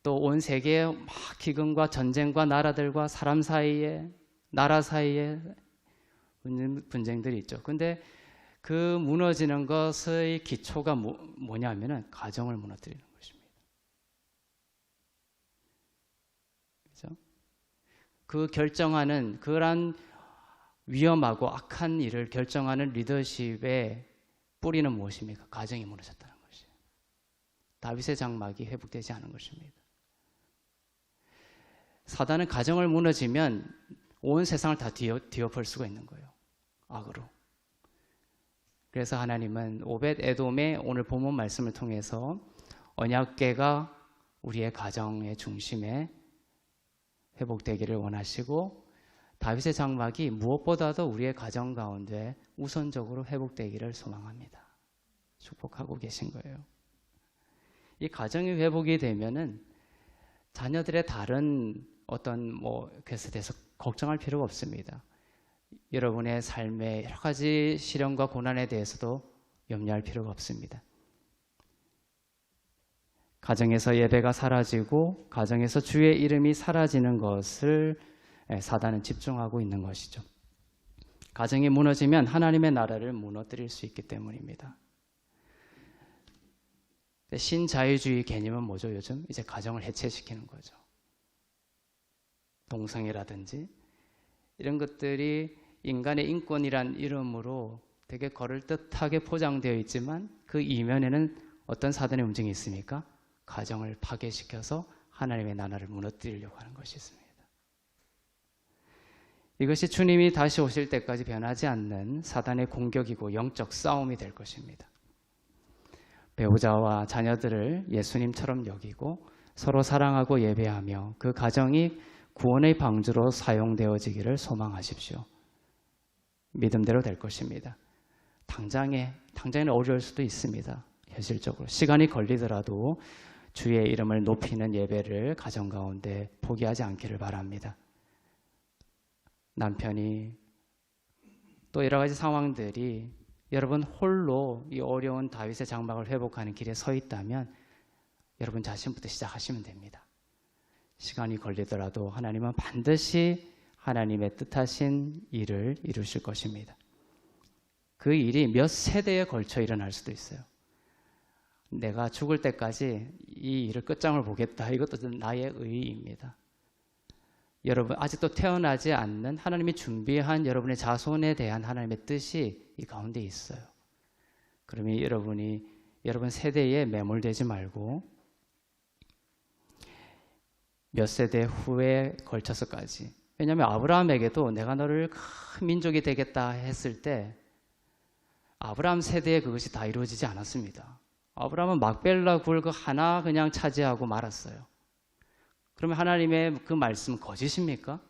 또 온 세계에 막 기근과 전쟁과 나라들과 사람 사이에 나라 사이에 분쟁들이 있죠. 근데 그 무너지는 것의 기초가 뭐냐면은 가정을 무너뜨리는 것입니다. 그렇죠? 그 결정하는 그러한 위험하고 악한 일을 결정하는 리더십의 뿌리는 무엇입니까? 가정이 무너졌다는 것이에요. 다윗의 장막이 회복되지 않은 것입니다. 사단은 가정을 무너지면 온 세상을 다 뒤엎을 수가 있는 거예요. 악으로. 그래서 하나님은 오벳 에돔의 오늘 본문 말씀을 통해서 언약궤가 우리의 가정의 중심에 회복되기를 원하시고 다윗의 장막이 무엇보다도 우리의 가정 가운데 우선적으로 회복되기를 소망합니다. 축복하고 계신 거예요. 이 가정이 회복이 되면은 자녀들의 다른 어떤 것에 대해서 걱정할 필요가 없습니다. 여러분의 삶의 여러 가지 시련과 고난에 대해서도 염려할 필요가 없습니다. 가정에서 예배가 사라지고 가정에서 주의 이름이 사라지는 것을 사단은 집중하고 있는 것이죠. 가정이 무너지면 하나님의 나라를 무너뜨릴 수 있기 때문입니다. 신자유주의 개념은 뭐죠? 요즘 이제 가정을 해체시키는 거죠. 동성애라든지 이런 것들이 인간의 인권이란 이름으로 되게 그럴듯하게 포장되어 있지만 그 이면에는 어떤 사단의 움직임이 있습니까? 가정을 파괴시켜서 하나님의 나라를 무너뜨리려고 하는 것이 있습니다. 이것이 주님이 다시 오실 때까지 변하지 않는 사단의 공격이고 영적 싸움이 될 것입니다. 배우자와 자녀들을 예수님처럼 여기고 서로 사랑하고 예배하며 그 가정이 구원의 방주로 사용되어지기를 소망하십시오. 믿음대로 될 것입니다. 당장에는 어려울 수도 있습니다. 현실적으로. 시간이 걸리더라도 주의 이름을 높이는 예배를 가정 가운데 포기하지 않기를 바랍니다. 남편이 또 여러 가지 상황들이 여러분 홀로 이 어려운 다윗의 장막을 회복하는 길에 서 있다면 여러분 자신부터 시작하시면 됩니다. 시간이 걸리더라도 하나님은 반드시 하나님의 뜻하신 일을 이루실 것입니다. 그 일이 몇 세대에 걸쳐 일어날 수도 있어요. 내가 죽을 때까지 이 일을 끝장을 보겠다. 이것도 나의 의의입니다. 여러분 아직도 태어나지 않는 하나님이 준비한 여러분의 자손에 대한 하나님의 뜻이 이 가운데 있어요. 그러면 여러분 세대에 매몰되지 말고 몇 세대 후에 걸쳐서까지. 왜냐하면 아브라함에게도 내가 너를 큰 민족이 되겠다 했을 때 아브라함 세대에 그것이 다 이루어지지 않았습니다. 아브라함은 막벨라 굴 그 하나 그냥 차지하고 말았어요. 그러면 하나님의 그 말씀은 거짓입니까?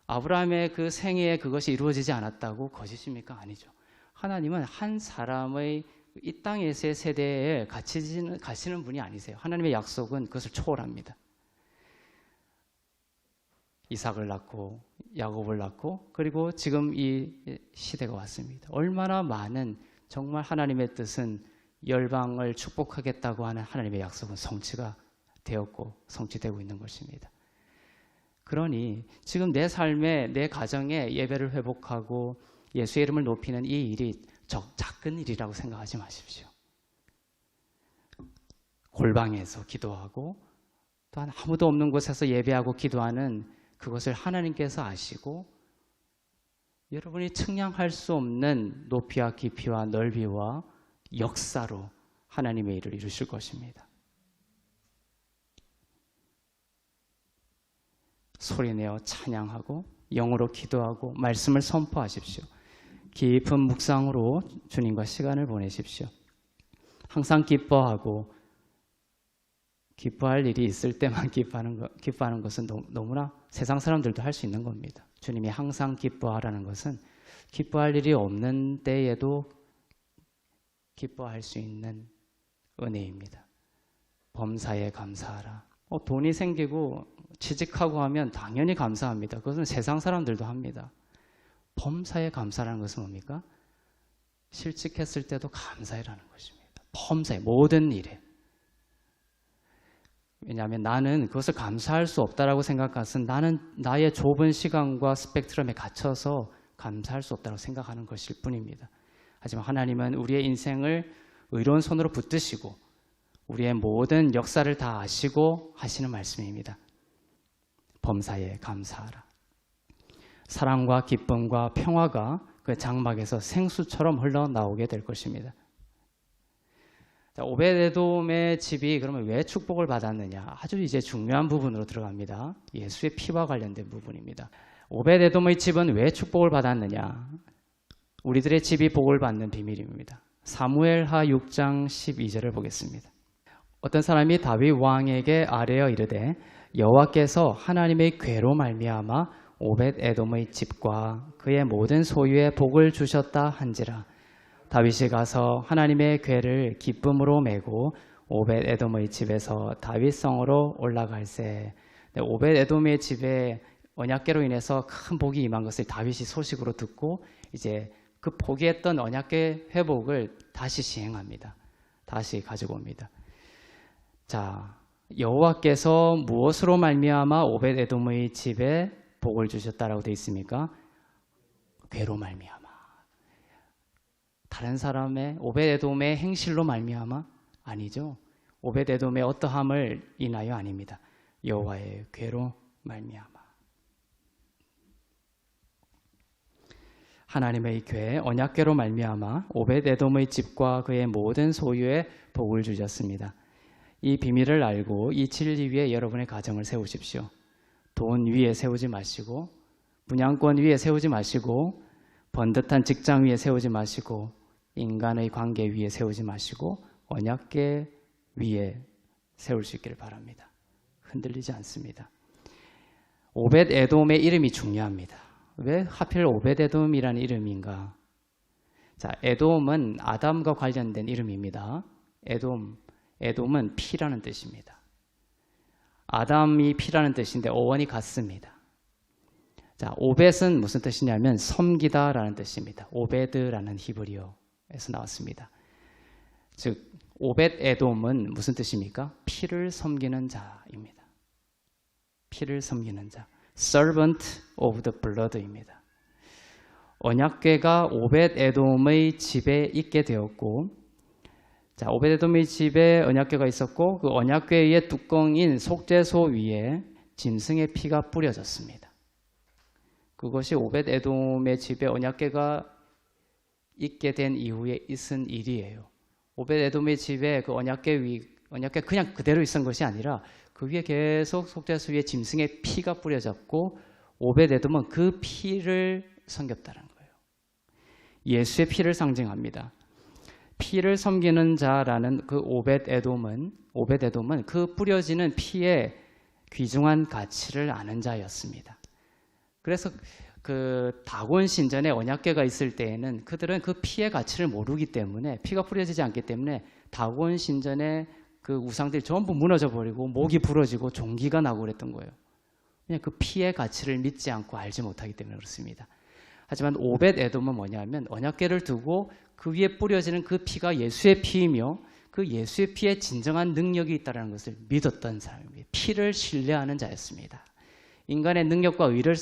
아브라함의 그 생애에 그것이 이루어지지 않았다고 거짓입니까? 아니죠. 하나님은 한 사람의 이 땅에서의 세대에 가시는 분이 아니세요. 하나님의 약속은 그것을 초월합니다. 이삭을 낳고 야곱을 낳고 그리고 지금 이 시대가 왔습니다. 얼마나 많은 정말 하나님의 뜻은 열방을 축복하겠다고 하는 하나님의 약속은 성취가 되었고 성취되고 있는 것입니다. 그러니 지금 내 삶에 내 가정에 예배를 회복하고 예수의 이름을 높이는 이 일이 작은 일이라고 생각하지 마십시오. 골방에서 기도하고 또한 아무도 없는 곳에서 예배하고 기도하는 그것을 하나님께서 아시고 여러분이 측량할 수 없는 높이와 깊이와 넓이와 역사로 하나님의 일을 이루실 것입니다. 소리내어 찬양하고 영으로 기도하고 말씀을 선포하십시오. 깊은 묵상으로 주님과 시간을 보내십시오. 항상 기뻐할 일이 있을 때만 기뻐하는 것은 너무나 세상 사람들도 할 수 있는 겁니다. 주님이 항상 기뻐하라는 것은 기뻐할 일이 없는 때에도 기뻐할 수 있는 은혜입니다. 범사에 감사하라. 돈이 생기고 취직하고 하면 당연히 감사합니다. 그것은 세상 사람들도 합니다. 범사에 감사라는 것은 뭡니까? 실직했을 때도 감사해라는 것입니다. 범사에 모든 일에. 왜냐하면 나는 그것을 감사할 수 없다라고 생각한 것은 나는 나의 좁은 시간과 스펙트럼에 갇혀서 감사할 수 없다고 생각하는 것일 뿐입니다. 하지만 하나님은 우리의 인생을 의로운 손으로 붙드시고 우리의 모든 역사를 다 아시고 하시는 말씀입니다. 범사에 감사하라. 사랑과 기쁨과 평화가 그 장막에서 생수처럼 흘러나오게 될 것입니다. 자, 오벳에돔의 집이 그러면 왜 축복을 받았느냐? 아주 이제 중요한 부분으로 들어갑니다. 예수의 피와 관련된 부분입니다. 오벳에돔의 집은 왜 축복을 받았느냐? 우리들의 집이 복을 받는 비밀입니다. 사무엘하 6장 12절을 보겠습니다. 어떤 사람이 다윗 왕에게 아뢰어 이르되 여호와께서 하나님의 궤로 말미암아 오벳에돔의 집과 그의 모든 소유에 복을 주셨다 한지라. 다윗이 가서 하나님의 궤를 기쁨으로 메고 오벳에돔의 집에서 다윗성으로 올라갈새. 오벳에돔의 집에 언약궤로 인해서 큰 복이 임한 것을 다윗이 소식으로 듣고 이제 그 포기했던 언약궤 회복을 다시 시행합니다. 다시 가지고 옵니다. 자, 여호와께서 무엇으로 말미암아 오벳에돔의 집에 복을 주셨다라고 되어 있습니까? 궤로 말미암아. 다른 사람의 오벳에돔의 행실로 말미암아? 아니죠. 오벳에돔의 어떠함을 인하여 아닙니다. 여호와의 궤로 말미암아. 하나님의 궤 언약궤로 말미암아 오벳에돔의 집과 그의 모든 소유에 복을 주셨습니다. 이 비밀을 알고 이 진리 위에 여러분의 가정을 세우십시오. 돈 위에 세우지 마시고 분양권 위에 세우지 마시고 번듯한 직장 위에 세우지 마시고 인간의 관계 위에 세우지 마시고 언약궤 위에 세울 수 있기를 바랍니다. 흔들리지 않습니다. 오벳에돔의 이름이 중요합니다. 왜 하필 오벳에돔이라는 이름인가? 자, 에돔은 아담과 관련된 이름입니다. 에돔은 피라는 뜻입니다. 아담이 피라는 뜻인데 어원이 같습니다. 자, 오벳은 무슨 뜻이냐면 섬기다라는 뜻입니다. 오베드라는 히브리어에서 나왔습니다. 즉 오벳에돔은 무슨 뜻입니까? 피를 섬기는 자입니다. 피를 섬기는 자. Servant of the blood입니다. 언약궤가 오벳에돔의 집에 있게 되었고, 자, 오벳에돔의 집에 언약궤가 있었고 그 언약궤의 뚜껑인 속죄소 위에 짐승의 피가 뿌려졌습니다. 그것이 오벳에돔의 집에 언약궤가 있게 된 이후에 있은 일이에요. 오벳에돔의 집에 그 언약궤 그냥 그대로 있은 것이 아니라 그 위에 계속 속죄소 위에 짐승의 피가 뿌려졌고 오벳에돔은 그 피를 섬겼다는 거예요. 예수의 피를 상징합니다. 피를 섬기는 자라는 그 오벳에돔은 그 뿌려지는 피의 귀중한 가치를 아는 자였습니다. 그래서 그 다곤 신전에 언약궤가 있을 때에는 그들은 그 피의 가치를 모르기 때문에 피가 뿌려지지 않기 때문에 다곤 신전의 그 우상들이 전부 무너져 버리고 목이 부러지고 종기가 나고 그랬던 거예요. 그냥 그 피의 가치를 믿지 않고 알지 못하기 때문에 그렇습니다. 하지만 오벳에돔은 뭐냐면 언약궤를 두고 그 위에 뿌려지는 그 피가 예수의 피이며 그 예수의 피에 진정한 능력이 있다는 것을 믿었던 사람입니다. 피를 신뢰하는 자였습니다. 인간의 능력과 의를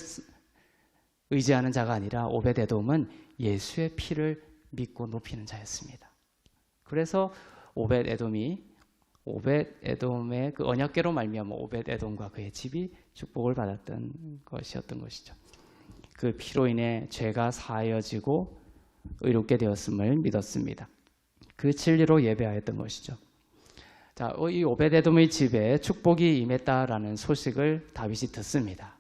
의지하는 자가 아니라 오벳에돔은 예수의 피를 믿고 높이는 자였습니다. 그래서 오벳에돔의 그 언약궤로 말미암아 오벳에돔과 그의 집이 축복을 받았던 것이었던 것이죠. 그 피로 인해 죄가 사하여지고 의롭게 되었음을 믿었습니다. 그 진리로 예배하였던 것이죠. 자, 이 오벳에돔의 집에 축복이 임했다라는 소식을 다윗이 듣습니다.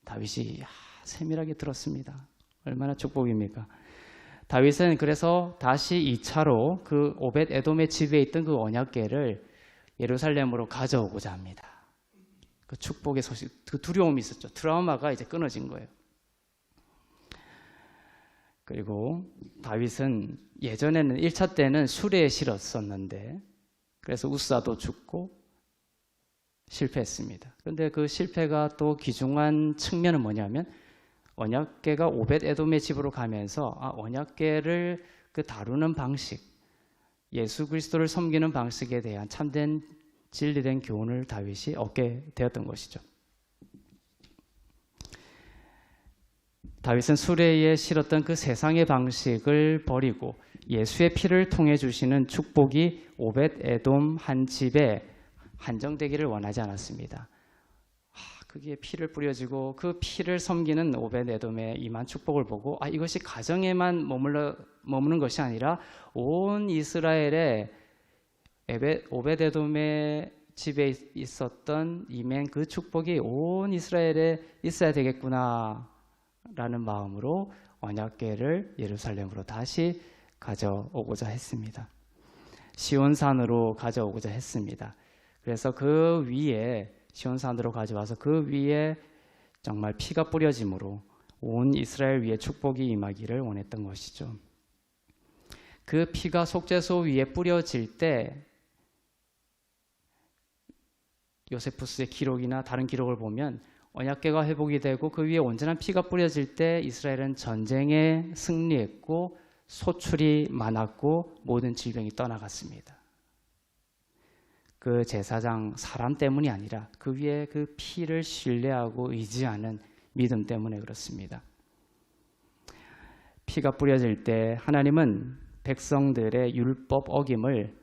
다윗이 세밀하게 들었습니다. 얼마나 축복입니까? 다윗은 그래서 다시 2차로 그 오벳에돔의 집에 있던 그 언약궤를 예루살렘으로 가져오고자 합니다. 그 축복의 소식, 그 두려움이 있었죠. 트라우마가 이제 끊어진 거예요. 그리고 다윗은 예전에는 1차 때는 수레에 실었었는데 그래서 우사도 죽고 실패했습니다. 그런데 그 실패가 또 귀중한 측면은 뭐냐면 언약궤가 오벳 에돔의 집으로 가면서 언약궤를 그 다루는 방식, 예수 그리스도를 섬기는 방식에 대한 참된 진리된 교훈을 다윗이 얻게 되었던 것이죠. 다윗은 수레에 실었던 그 세상의 방식을 버리고 예수의 피를 통해 주시는 축복이 오벳 에돔 한 집에 한정되기를 원하지 않았습니다. 거기에 피를 뿌려지고 그 피를 섬기는 오벳 에돔의 임한 축복을 보고 이것이 가정에만 머무는 것이 아니라 온 이스라엘의 오벳 에돔의 집에 있었던 임한 그 축복이 온 이스라엘에 있어야 되겠구나 라는 마음으로 언약궤를 예루살렘으로 다시 가져오고자 했습니다. 시온산으로 가져오고자 했습니다. 그래서 그 위에 시온산으로 가져와서 그 위에 정말 피가 뿌려짐으로 온 이스라엘 위에 축복이 임하기를 원했던 것이죠. 그 피가 속죄소 위에 뿌려질 때 요세푸스의 기록이나 다른 기록을 보면 언약궤가 회복이 되고 그 위에 온전한 피가 뿌려질 때 이스라엘은 전쟁에 승리했고 소출이 많았고 모든 질병이 떠나갔습니다. 그 제사장 사람 때문이 아니라 그 위에 그 피를 신뢰하고 의지하는 믿음 때문에 그렇습니다. 피가 뿌려질 때 하나님은 백성들의 율법 어김을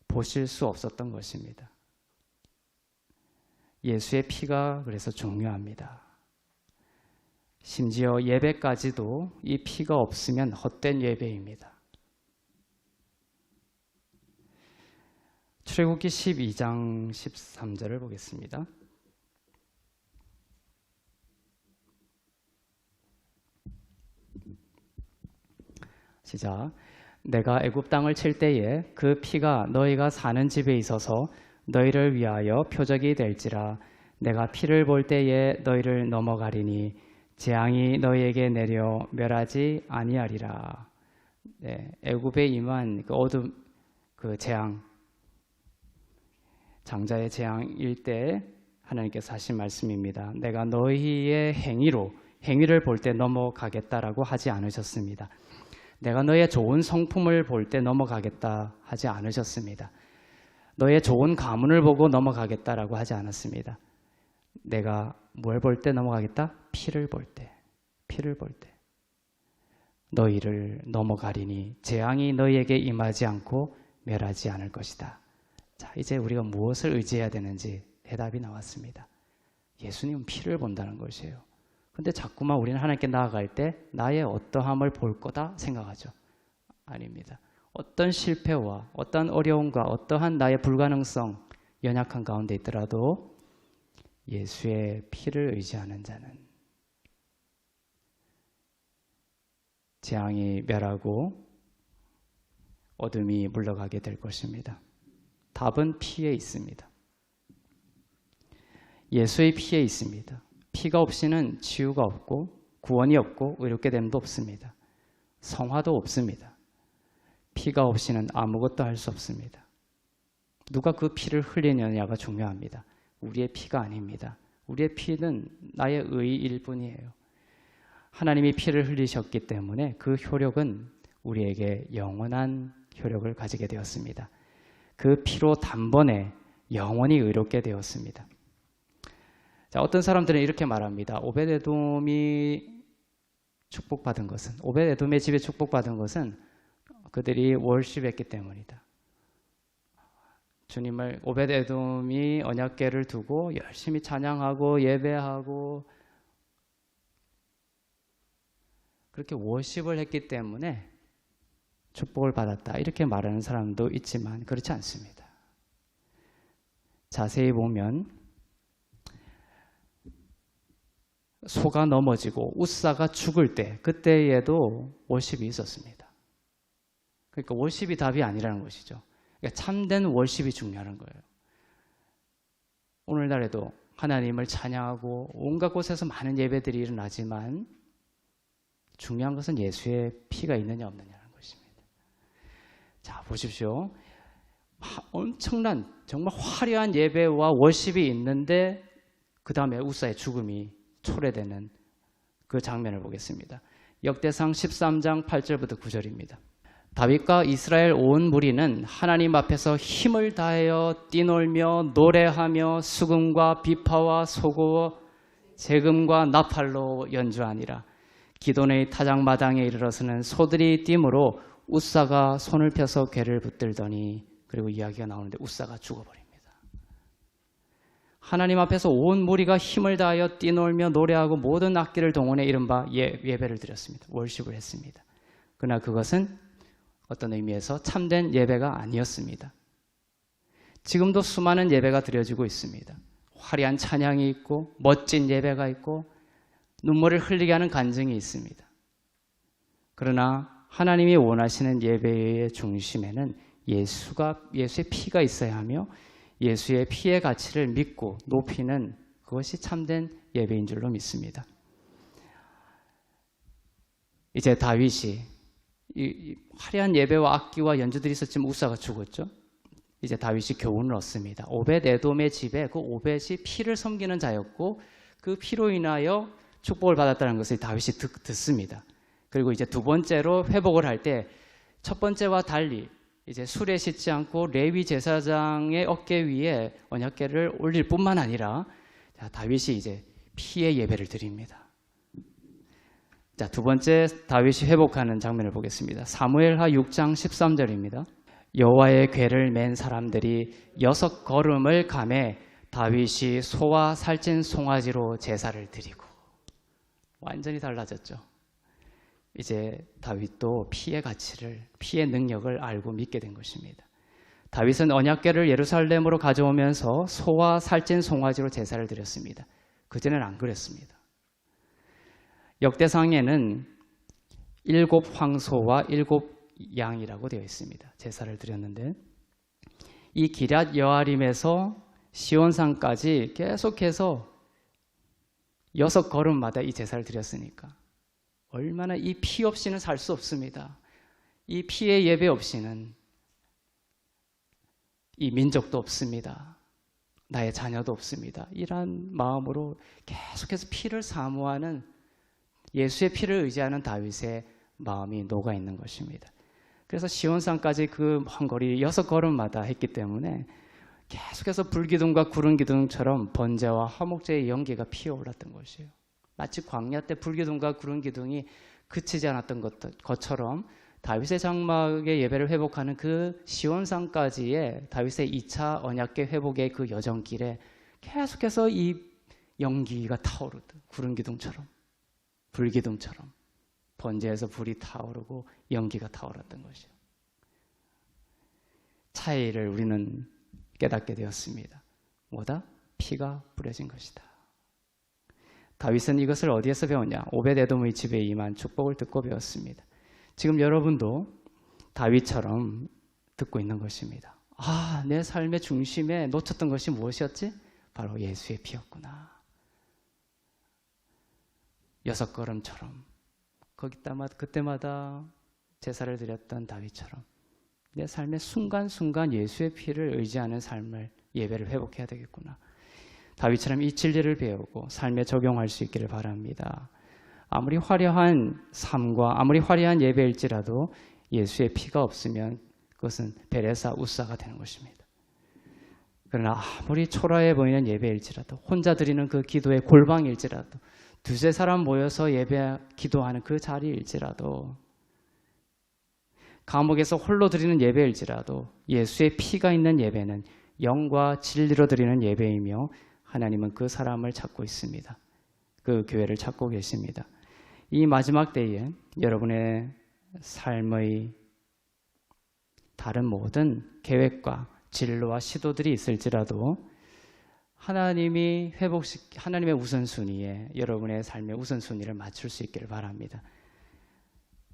보실 수 없었던 것입니다. 예수의 피가 그래서 중요합니다. 심지어 예배까지도 이 피가 없으면 헛된 예배입니다. 출애굽기 12장 13절을 보겠습니다. 시작. 내가 애굽 땅을 칠 때에 그 피가 너희가 사는 집에 있어서 너희를 위하여 표적이 될지라. 내가 피를 볼 때에 너희를 넘어가리니 재앙이 너희에게 내려 멸하지 아니하리라. 네, 애굽에 임한 그 어둠, 그 재앙, 장자의 재앙일 때 하나님께서 하신 말씀입니다. 내가 너희의 행위를 볼 때 넘어가겠다라고 하지 않으셨습니다. 내가 너의 좋은 성품을 볼 때 넘어가겠다 하지 않으셨습니다. 너의 좋은 가문을 보고 넘어가겠다라고 하지 않았습니다. 내가 뭘 볼 때 넘어가겠다? 피를 볼 때. 너희를 넘어가리니 재앙이 너희에게 임하지 않고 멸하지 않을 것이다. 자, 이제 우리가 무엇을 의지해야 되는지 대답이 나왔습니다. 예수님은 피를 본다는 것이에요. 근데 자꾸만 우리는 하나님께 나아갈 때 나의 어떠함을 볼 거다 생각하죠. 아닙니다. 어떤 실패와 어떤 어려움과 어떠한 나의 불가능성, 연약한 가운데 있더라도 예수의 피를 의지하는 자는 재앙이 멸하고 어둠이 물러가게 될 것입니다. 답은 피에 있습니다. 예수의 피에 있습니다. 피가 없이는 치유가 없고 구원이 없고 의롭게 됨도 없습니다. 성화도 없습니다. 피가 없이는 아무것도 할 수 없습니다. 누가 그 피를 흘리느냐가 중요합니다. 우리의 피가 아닙니다. 우리의 피는 나의 의일 뿐이에요. 하나님이 피를 흘리셨기 때문에 그 효력은 우리에게 영원한 효력을 가지게 되었습니다. 그 피로 단번에 영원히 의롭게 되었습니다. 자, 어떤 사람들은 이렇게 말합니다. 오벳 에돔이 축복받은 것은, 오벳 에돔의 집에 축복받은 것은 그들이 월십했기 때문이다. 주님을, 오벳 에돔이 언약궤를 두고 열심히 찬양하고 예배하고 그렇게 워십을 했기 때문에 축복을 받았다. 이렇게 말하는 사람도 있지만 그렇지 않습니다. 자세히 보면 소가 넘어지고 웃사가 죽을 때, 그때에도 워십이 있었습니다. 그러니까 워십이 답이 아니라는 것이죠. 그러니까 참된 워십이 중요한 거예요. 오늘날에도 하나님을 찬양하고 온갖 곳에서 많은 예배들이 일어나지만 중요한 것은 예수의 피가 있느냐 없느냐는 것입니다. 자, 보십시오. 엄청난 정말 화려한 예배와 워십이 있는데 그 다음에 우사의 죽음이 초래되는 그 장면을 보겠습니다. 역대상 13장 8절부터 9절입니다. 다윗과 이스라엘 온 무리는 하나님 앞에서 힘을 다하여 뛰놀며 노래하며 수금과 비파와 소고 재금과 나팔로 연주하니라. 기돈의 타작마당에 이르러서는 소들이 뛰므로 우사가 손을 펴서 궤를 붙들더니, 그리고 이야기가 나오는데 우사가 죽어버립니다. 하나님 앞에서 온 무리가 힘을 다하여 뛰놀며 노래하고 모든 악기를 동원해 이른바 예배를 드렸습니다. 월십을 했습니다. 그러나 그것은 어떤 의미에서 참된 예배가 아니었습니다. 지금도 수많은 예배가 드려지고 있습니다. 화려한 찬양이 있고 멋진 예배가 있고 눈물을 흘리게 하는 간증이 있습니다. 그러나 하나님이 원하시는 예배의 중심에는 예수의 피가 있어야 하며 예수의 피의 가치를 믿고 높이는 그것이 참된 예배인 줄로 믿습니다. 이제 다윗이 이 화려한 예배와 악기와 연주들이 있었지만 우사가 죽었죠. 이제 다윗이 교훈을 얻습니다. 오벳 에돔의 집에 그 오벳이 피를 섬기는 자였고 그 피로 인하여 축복을 받았다는 것을 다윗이 듣습니다. 그리고 이제 두 번째로 회복을 할 때 첫 번째와 달리 이제 술에 씻지 않고 레위 제사장의 어깨 위에 언약궤를 올릴 뿐만 아니라 다윗이 이제 피의 예배를 드립니다. 자, 두 번째 다윗이 회복하는 장면을 보겠습니다. 사무엘하 6장 13절입니다. 여호와의 궤를 맨 사람들이 6걸음을 가매 다윗이 소와 살찐 송아지로 제사를 드리고. 완전히 달라졌죠. 이제 다윗도 피의 가치를, 피의 능력을 알고 믿게 된 것입니다. 다윗은 언약궤를 예루살렘으로 가져오면서 소와 살찐 송아지로 제사를 드렸습니다. 그전에는 안 그랬습니다. 역대상에는 7 황소와 7 양이라고 되어 있습니다. 제사를 드렸는데 이 기럇 여아림에서 시온산까지 계속해서 6걸음마다 이 제사를 드렸으니까 얼마나 이 피 없이는 살 수 없습니다. 이 피의 예배 없이는 이 민족도 없습니다. 나의 자녀도 없습니다. 이런 마음으로 계속해서 피를 사모하는, 예수의 피를 의지하는 다윗의 마음이 녹아 있는 것입니다. 그래서 시온산까지 그 먼 거리 6걸음마다 했기 때문에 계속해서 불기둥과 구름기둥처럼 번제와 화목제의 연기가 피어올랐던 것이에요. 마치 광야 때 불기둥과 구름기둥이 그치지 않았던 것처럼 다윗의 장막의 예배를 회복하는 그 시온산까지의 다윗의 2차 언약궤 회복의 그 여정길에 계속해서 이 연기가 타오르듯 구름기둥처럼, 불기둥처럼 번제에서 불이 타오르고 연기가 타오르던 것이에요. 차이를 우리는 깨닫게 되었습니다. 뭐다? 피가 뿌려진 것이다. 다윗은 이것을 어디에서 배웠냐? 오벳에돔의 집에 임한 축복을 듣고 배웠습니다. 지금 여러분도 다윗처럼 듣고 있는 것입니다. 아, 내 삶의 중심에 놓쳤던 것이 무엇이었지? 바로 예수의 피였구나. 6걸음처럼 그때마다 제사를 드렸던 다윗처럼 내 삶의 순간순간 예수의 피를 의지하는 삶을, 예배를 회복해야 되겠구나. 다윗처럼 이 진리를 배우고 삶에 적용할 수 있기를 바랍니다. 아무리 화려한 삶과 아무리 화려한 예배일지라도 예수의 피가 없으면 그것은 베레사 우사가 되는 것입니다. 그러나 아무리 초라해 보이는 예배일지라도, 혼자 드리는 그 기도의 골방일지라도, 두세 사람 모여서 예배 기도하는 그 자리일지라도, 감옥에서 홀로 드리는 예배일지라도 예수의 피가 있는 예배는 영과 진리로 드리는 예배이며 하나님은 그 사람을 찾고 있습니다. 그 교회를 찾고 계십니다. 이 마지막 때에 여러분의 삶의 다른 모든 계획과 진로와 시도들이 있을지라도 하나님의 우선순위에 여러분의 삶의 우선순위를 맞출 수 있기를 바랍니다.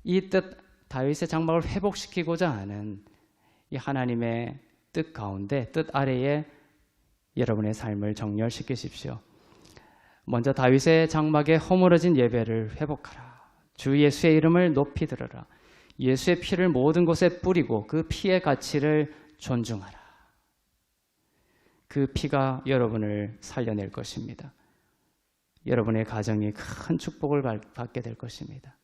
이 뜻, 다윗의 장막을 회복시키고자 하는 이 하나님의 뜻 가운데, 뜻 아래에 여러분의 삶을 정렬시키십시오. 먼저 다윗의 장막에 허물어진 예배를 회복하라. 주 예수의 이름을 높이 들어라. 예수의 피를 모든 곳에 뿌리고 그 피의 가치를 존중하라. 그 피가 여러분을 살려낼 것입니다. 여러분의 가정이 큰 축복을 받게 될 것입니다.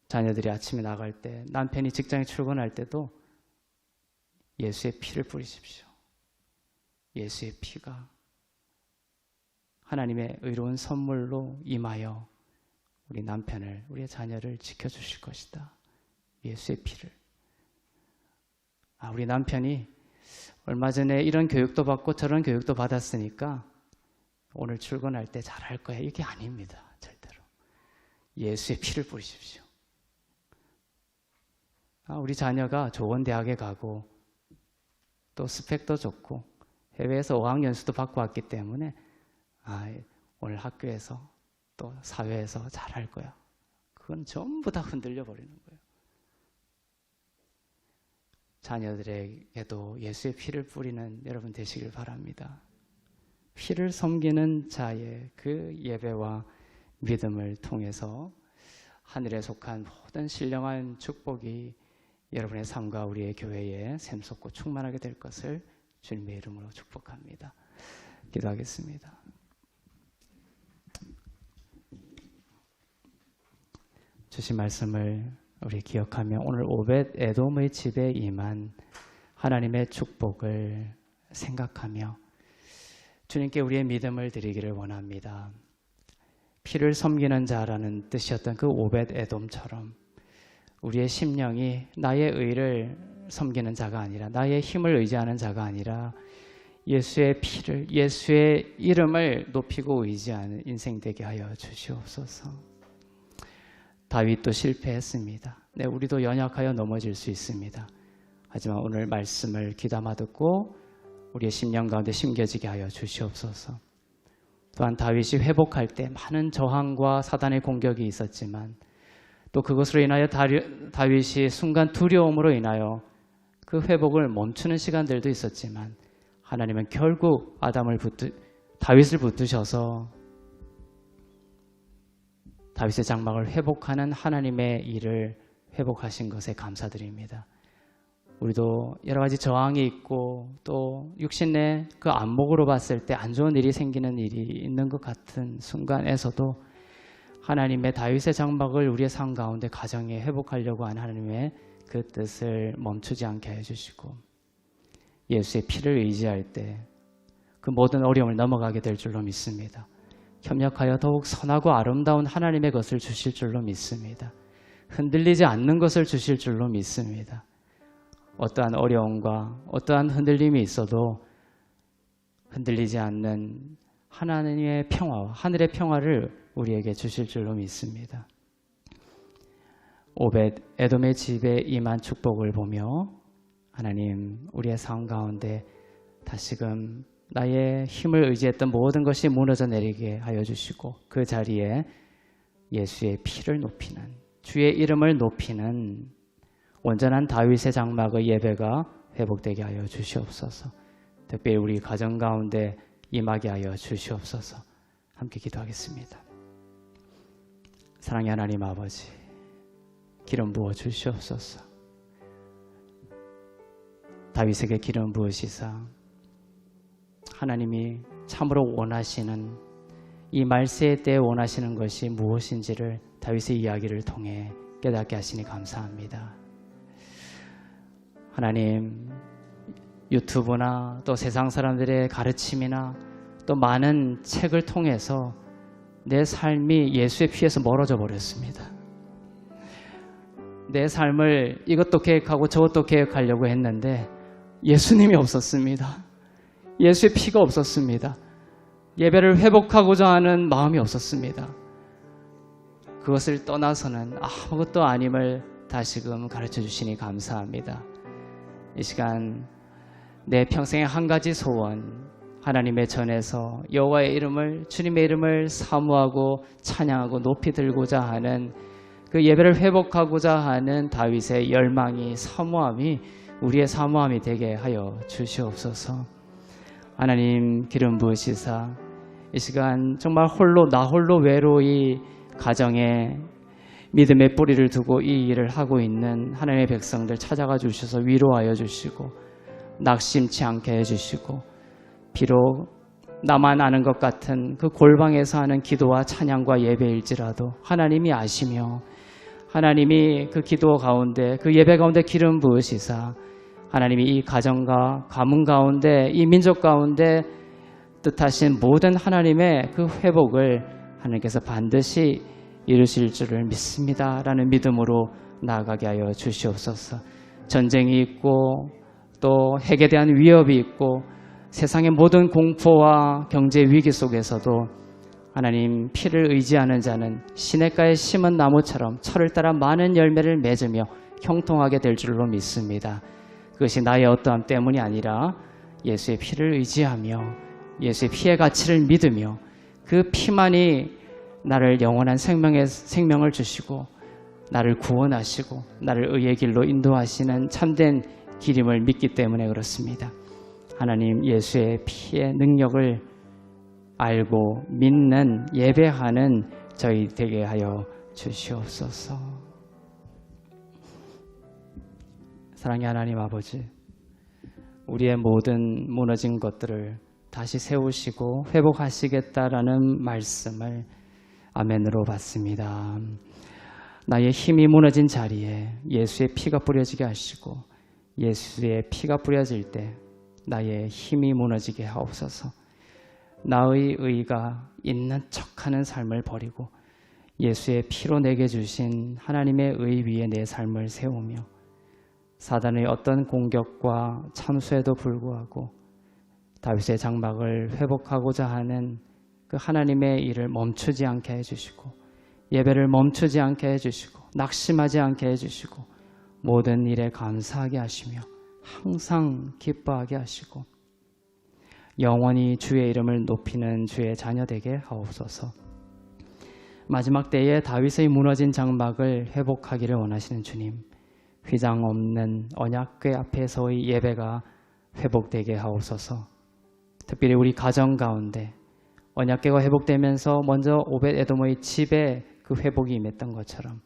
자녀들이 아침에 나갈 때, 남편이 직장에 출근할 때도 예수의 피를 뿌리십시오. 예수의 피가 하나님의 의로운 선물로 임하여 우리 남편을, 우리의 자녀를 지켜주실 것이다. 예수의 피를. 우리 남편이 얼마 전에 이런 교육도 받고 저런 교육도 받았으니까 오늘 출근할 때 잘할 거야. 이게 아닙니다. 절대로. 예수의 피를 뿌리십시오. 우리 자녀가 좋은 대학에 가고 또 스펙도 좋고 해외에서 어학연수도 받고 왔기 때문에 오늘 학교에서 또 사회에서 잘할 거야. 그건 전부 다 흔들려 버리는 거예요. 자녀들에게도 예수의 피를 뿌리는 여러분 되시길 바랍니다. 피를 섬기는 자의 그 예배와 믿음을 통해서 하늘에 속한 모든 신령한 축복이 여러분의 삶과 우리의 교회에 샘솟고 충만하게 될 것을 주님의 이름으로 축복합니다. 기도하겠습니다. 주신 말씀을 우리 기억하며 오늘 오벳 에돔의 집에 임한 하나님의 축복을 생각하며 주님께 우리의 믿음을 드리기를 원합니다. 피를 섬기는 자라는 뜻이었던 그 오벳 에돔처럼 우리의 심령이 나의 의를 섬기는 자가 아니라 나의 힘을 의지하는 자가 아니라 예수의 피를, 예수의 이름을 높이고 의지하는 인생 되게 하여 주시옵소서. 다윗도 실패했습니다. 네, 우리도 연약하여 넘어질 수 있습니다. 하지만 오늘 말씀을 귀담아 듣고 우리의 심령 가운데 심겨지게 하여 주시옵소서. 또한 다윗이 회복할 때 많은 저항과 사단의 공격이 있었지만 또 그것으로 인하여 다윗이 순간 두려움으로 인하여 그 회복을 멈추는 시간들도 있었지만 하나님은 결국 다윗을 붙드셔서 다윗의 장막을 회복하는 하나님의 일을 회복하신 것에 감사드립니다. 우리도 여러 가지 저항이 있고 또 육신 내 그 안목으로 봤을 때 안 좋은 일이 생기는 일이 있는 것 같은 순간에서도 하나님의 다윗의 장막을 우리의 삶 가운데 가정에 회복하려고 하는 하나님의 그 뜻을 멈추지 않게 해주시고 예수의 피를 의지할 때 그 모든 어려움을 넘어가게 될 줄로 믿습니다. 협력하여 더욱 선하고 아름다운 하나님의 것을 주실 줄로 믿습니다. 흔들리지 않는 것을 주실 줄로 믿습니다. 어떠한 어려움과 어떠한 흔들림이 있어도 흔들리지 않는 하나님의 평화와 하늘의 평화를 우리에게 주실 줄로 믿습니다. 오벳 에돔의 집에 임한 축복을 보며 하나님 우리의 삶 가운데 다시금 나의 힘을 의지했던 모든 것이 무너져 내리게 하여 주시고 그 자리에 예수의 피를 높이는 주의 이름을 높이는 온전한 다윗의 장막의 예배가 회복되게 하여 주시옵소서. 특별히 우리 가정 가운데 임하게 하여 주시옵소서. 함께 기도하겠습니다. 사랑의 하나님 아버지, 기름 부어 주시옵소서. 다윗에게 기름 부으시사 하나님이 참으로 원하시는 이 말세의 때에 원하시는 것이 무엇인지를 다윗의 이야기를 통해 깨닫게 하시니 감사합니다. 하나님, 유튜브나 또 세상 사람들의 가르침이나 또 많은 책을 통해서 내 삶이 예수의 피에서 멀어져 버렸습니다. 내 삶을 이것도 계획하고 저것도 계획하려고 했는데 예수님이 없었습니다. 예수의 피가 없었습니다. 예배를 회복하고자 하는 마음이 없었습니다. 그것을 떠나서는 아무것도 아님을 다시금 가르쳐 주시니 감사합니다. 이 시간 내 평생의 한 가지 소원, 하나님의 전에서 여호와의 이름을, 주님의 이름을 사모하고 찬양하고 높이 들고자 하는 그 예배를 회복하고자 하는 다윗의 열망이, 사모함이 우리의 사모함이 되게 하여 주시옵소서. 하나님 기름 부으시사 이 시간 정말 나 홀로 외로이 가정에 믿음의 뿌리를 두고 이 일을 하고 있는 하나님의 백성들 찾아가 주셔서 위로하여 주시고 낙심치 않게 해주시고 비록 나만 아는 것 같은 그 골방에서 하는 기도와 찬양과 예배일지라도 하나님이 아시며 하나님이 그 기도 가운데 그 예배 가운데 기름 부으시사 하나님이 이 가정과 가문 가운데 이 민족 가운데 뜻하신 모든 하나님의 그 회복을 하나님께서 반드시 이루실 줄을 믿습니다 라는 믿음으로 나아가게 하여 주시옵소서. 전쟁이 있고 또 핵에 대한 위협이 있고 세상의 모든 공포와 경제 위기 속에서도 하나님 피를 의지하는 자는 시냇가에 심은 나무처럼 철을 따라 많은 열매를 맺으며 형통하게 될 줄로 믿습니다. 그것이 나의 어떠함 때문이 아니라 예수의 피를 의지하며 예수의 피의 가치를 믿으며 그 피만이 나를 영원한 생명을 주시고 나를 구원하시고 나를 의의 길로 인도하시는 참된 길임을 믿기 때문에 그렇습니다. 하나님 예수의 피의 능력을 알고 믿는 예배하는 저희 되게 하여 주시옵소서. 사랑의 하나님 아버지, 우리의 모든 무너진 것들을 다시 세우시고 회복하시겠다라는 말씀을 아멘으로 받습니다. 나의 힘이 무너진 자리에 예수의 피가 뿌려지게 하시고 예수의 피가 뿌려질 때 나의 힘이 무너지게 하옵소서. 나의 의가 있는 척하는 삶을 버리고 예수의 피로 내게 주신 하나님의 의 위에 내 삶을 세우며 사단의 어떤 공격과 참수에도 불구하고 다윗의 장막을 회복하고자 하는 그 하나님의 일을 멈추지 않게 해주시고 예배를 멈추지 않게 해주시고 낙심하지 않게 해주시고 모든 일에 감사하게 하시며 항상 기뻐하게 하시고 영원히 주의 이름을 높이는 주의 자녀 되게 하옵소서. 마지막 때에 다윗의 무너진 장막을 회복하기를 원하시는 주님, 휘장 없는 언약궤 앞에서의 예배가 회복되게 하옵소서. 특별히 우리 가정 가운데 언약궤가 회복되면서 먼저 오벳 에돔의 집에 그 회복이 임했던 것처럼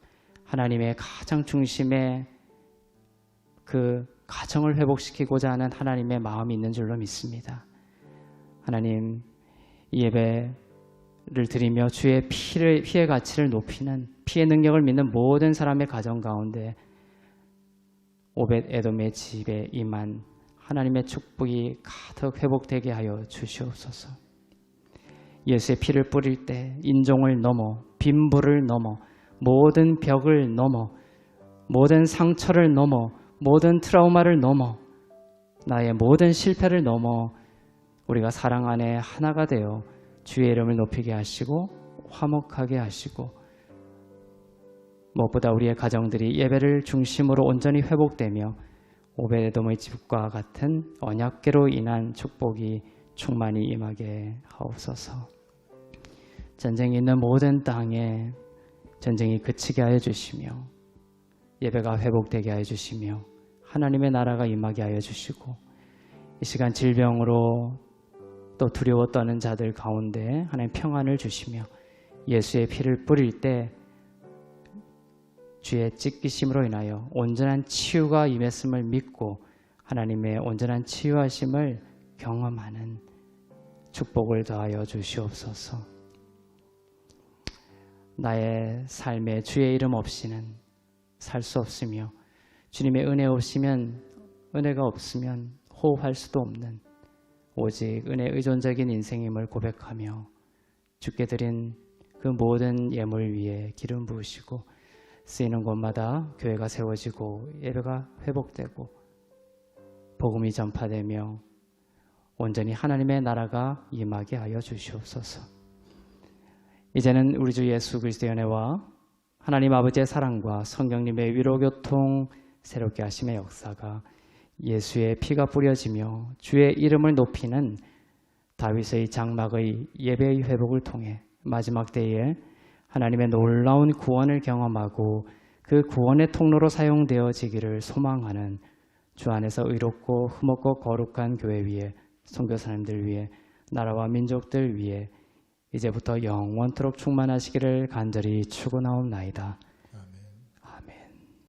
하나님의 가장 중심에 그 가정을 회복시키고자 하는 하나님의 마음이 있는 줄로 믿습니다. 하나님, 이 예배를 드리며 주의 피의 가치를 높이는 피의 능력을 믿는 모든 사람의 가정 가운데 오벳 에돔의 집에 임한 하나님의 축복이 가득 회복되게 하여 주시옵소서. 예수의 피를 뿌릴 때 인종을 넘어 빈부를 넘어 모든 벽을 넘어 모든 상처를 넘어 모든 트라우마를 넘어 나의 모든 실패를 넘어 우리가 사랑 안에 하나가 되어 주의 이름을 높이게 하시고 화목하게 하시고 무엇보다 우리의 가정들이 예배를 중심으로 온전히 회복되며 오벳에돔의 집과 같은 언약궤로 인한 축복이 충만히 임하게 하옵소서. 전쟁이 있는 모든 땅에 전쟁이 그치게 하여 주시며 예배가 회복되게 하여 주시며 하나님의 나라가 임하게 하여 주시고 이 시간 질병으로 또 두려워 떠는 자들 가운데 하나님 평안을 주시며 예수의 피를 뿌릴 때 주의 찢기심으로 인하여 온전한 치유가 임했음을 믿고 하나님의 온전한 치유하심을 경험하는 축복을 더하여 주시옵소서. 나의 삶에 주의 이름 없이는 살 수 없으며 주님의 은혜 없이면 은혜가 없으면 호흡할 수도 없는 오직 은혜 의존적인 인생임을 고백하며 주께 드린 그 모든 예물 위에 기름 부으시고 쓰이는 곳마다 교회가 세워지고 예배가 회복되고 복음이 전파되며 온전히 하나님의 나라가 임하게 하여 주시옵소서. 이제는 우리 주 예수 그리스도의 은혜와 하나님 아버지의 사랑과 성령님의 위로교통 새롭게 하심의 역사가 예수의 피가 뿌려지며 주의 이름을 높이는 다윗의 장막의 예배의 회복을 통해 마지막 때에 하나님의 놀라운 구원을 경험하고 그 구원의 통로로 사용되어지기를 소망하는 주 안에서 의롭고 흠없고 거룩한 교회 위에 선교사님들 위에 나라와 민족들 위에 이제부터 영원토록 충만하시기를 간절히 축원하옵나이다.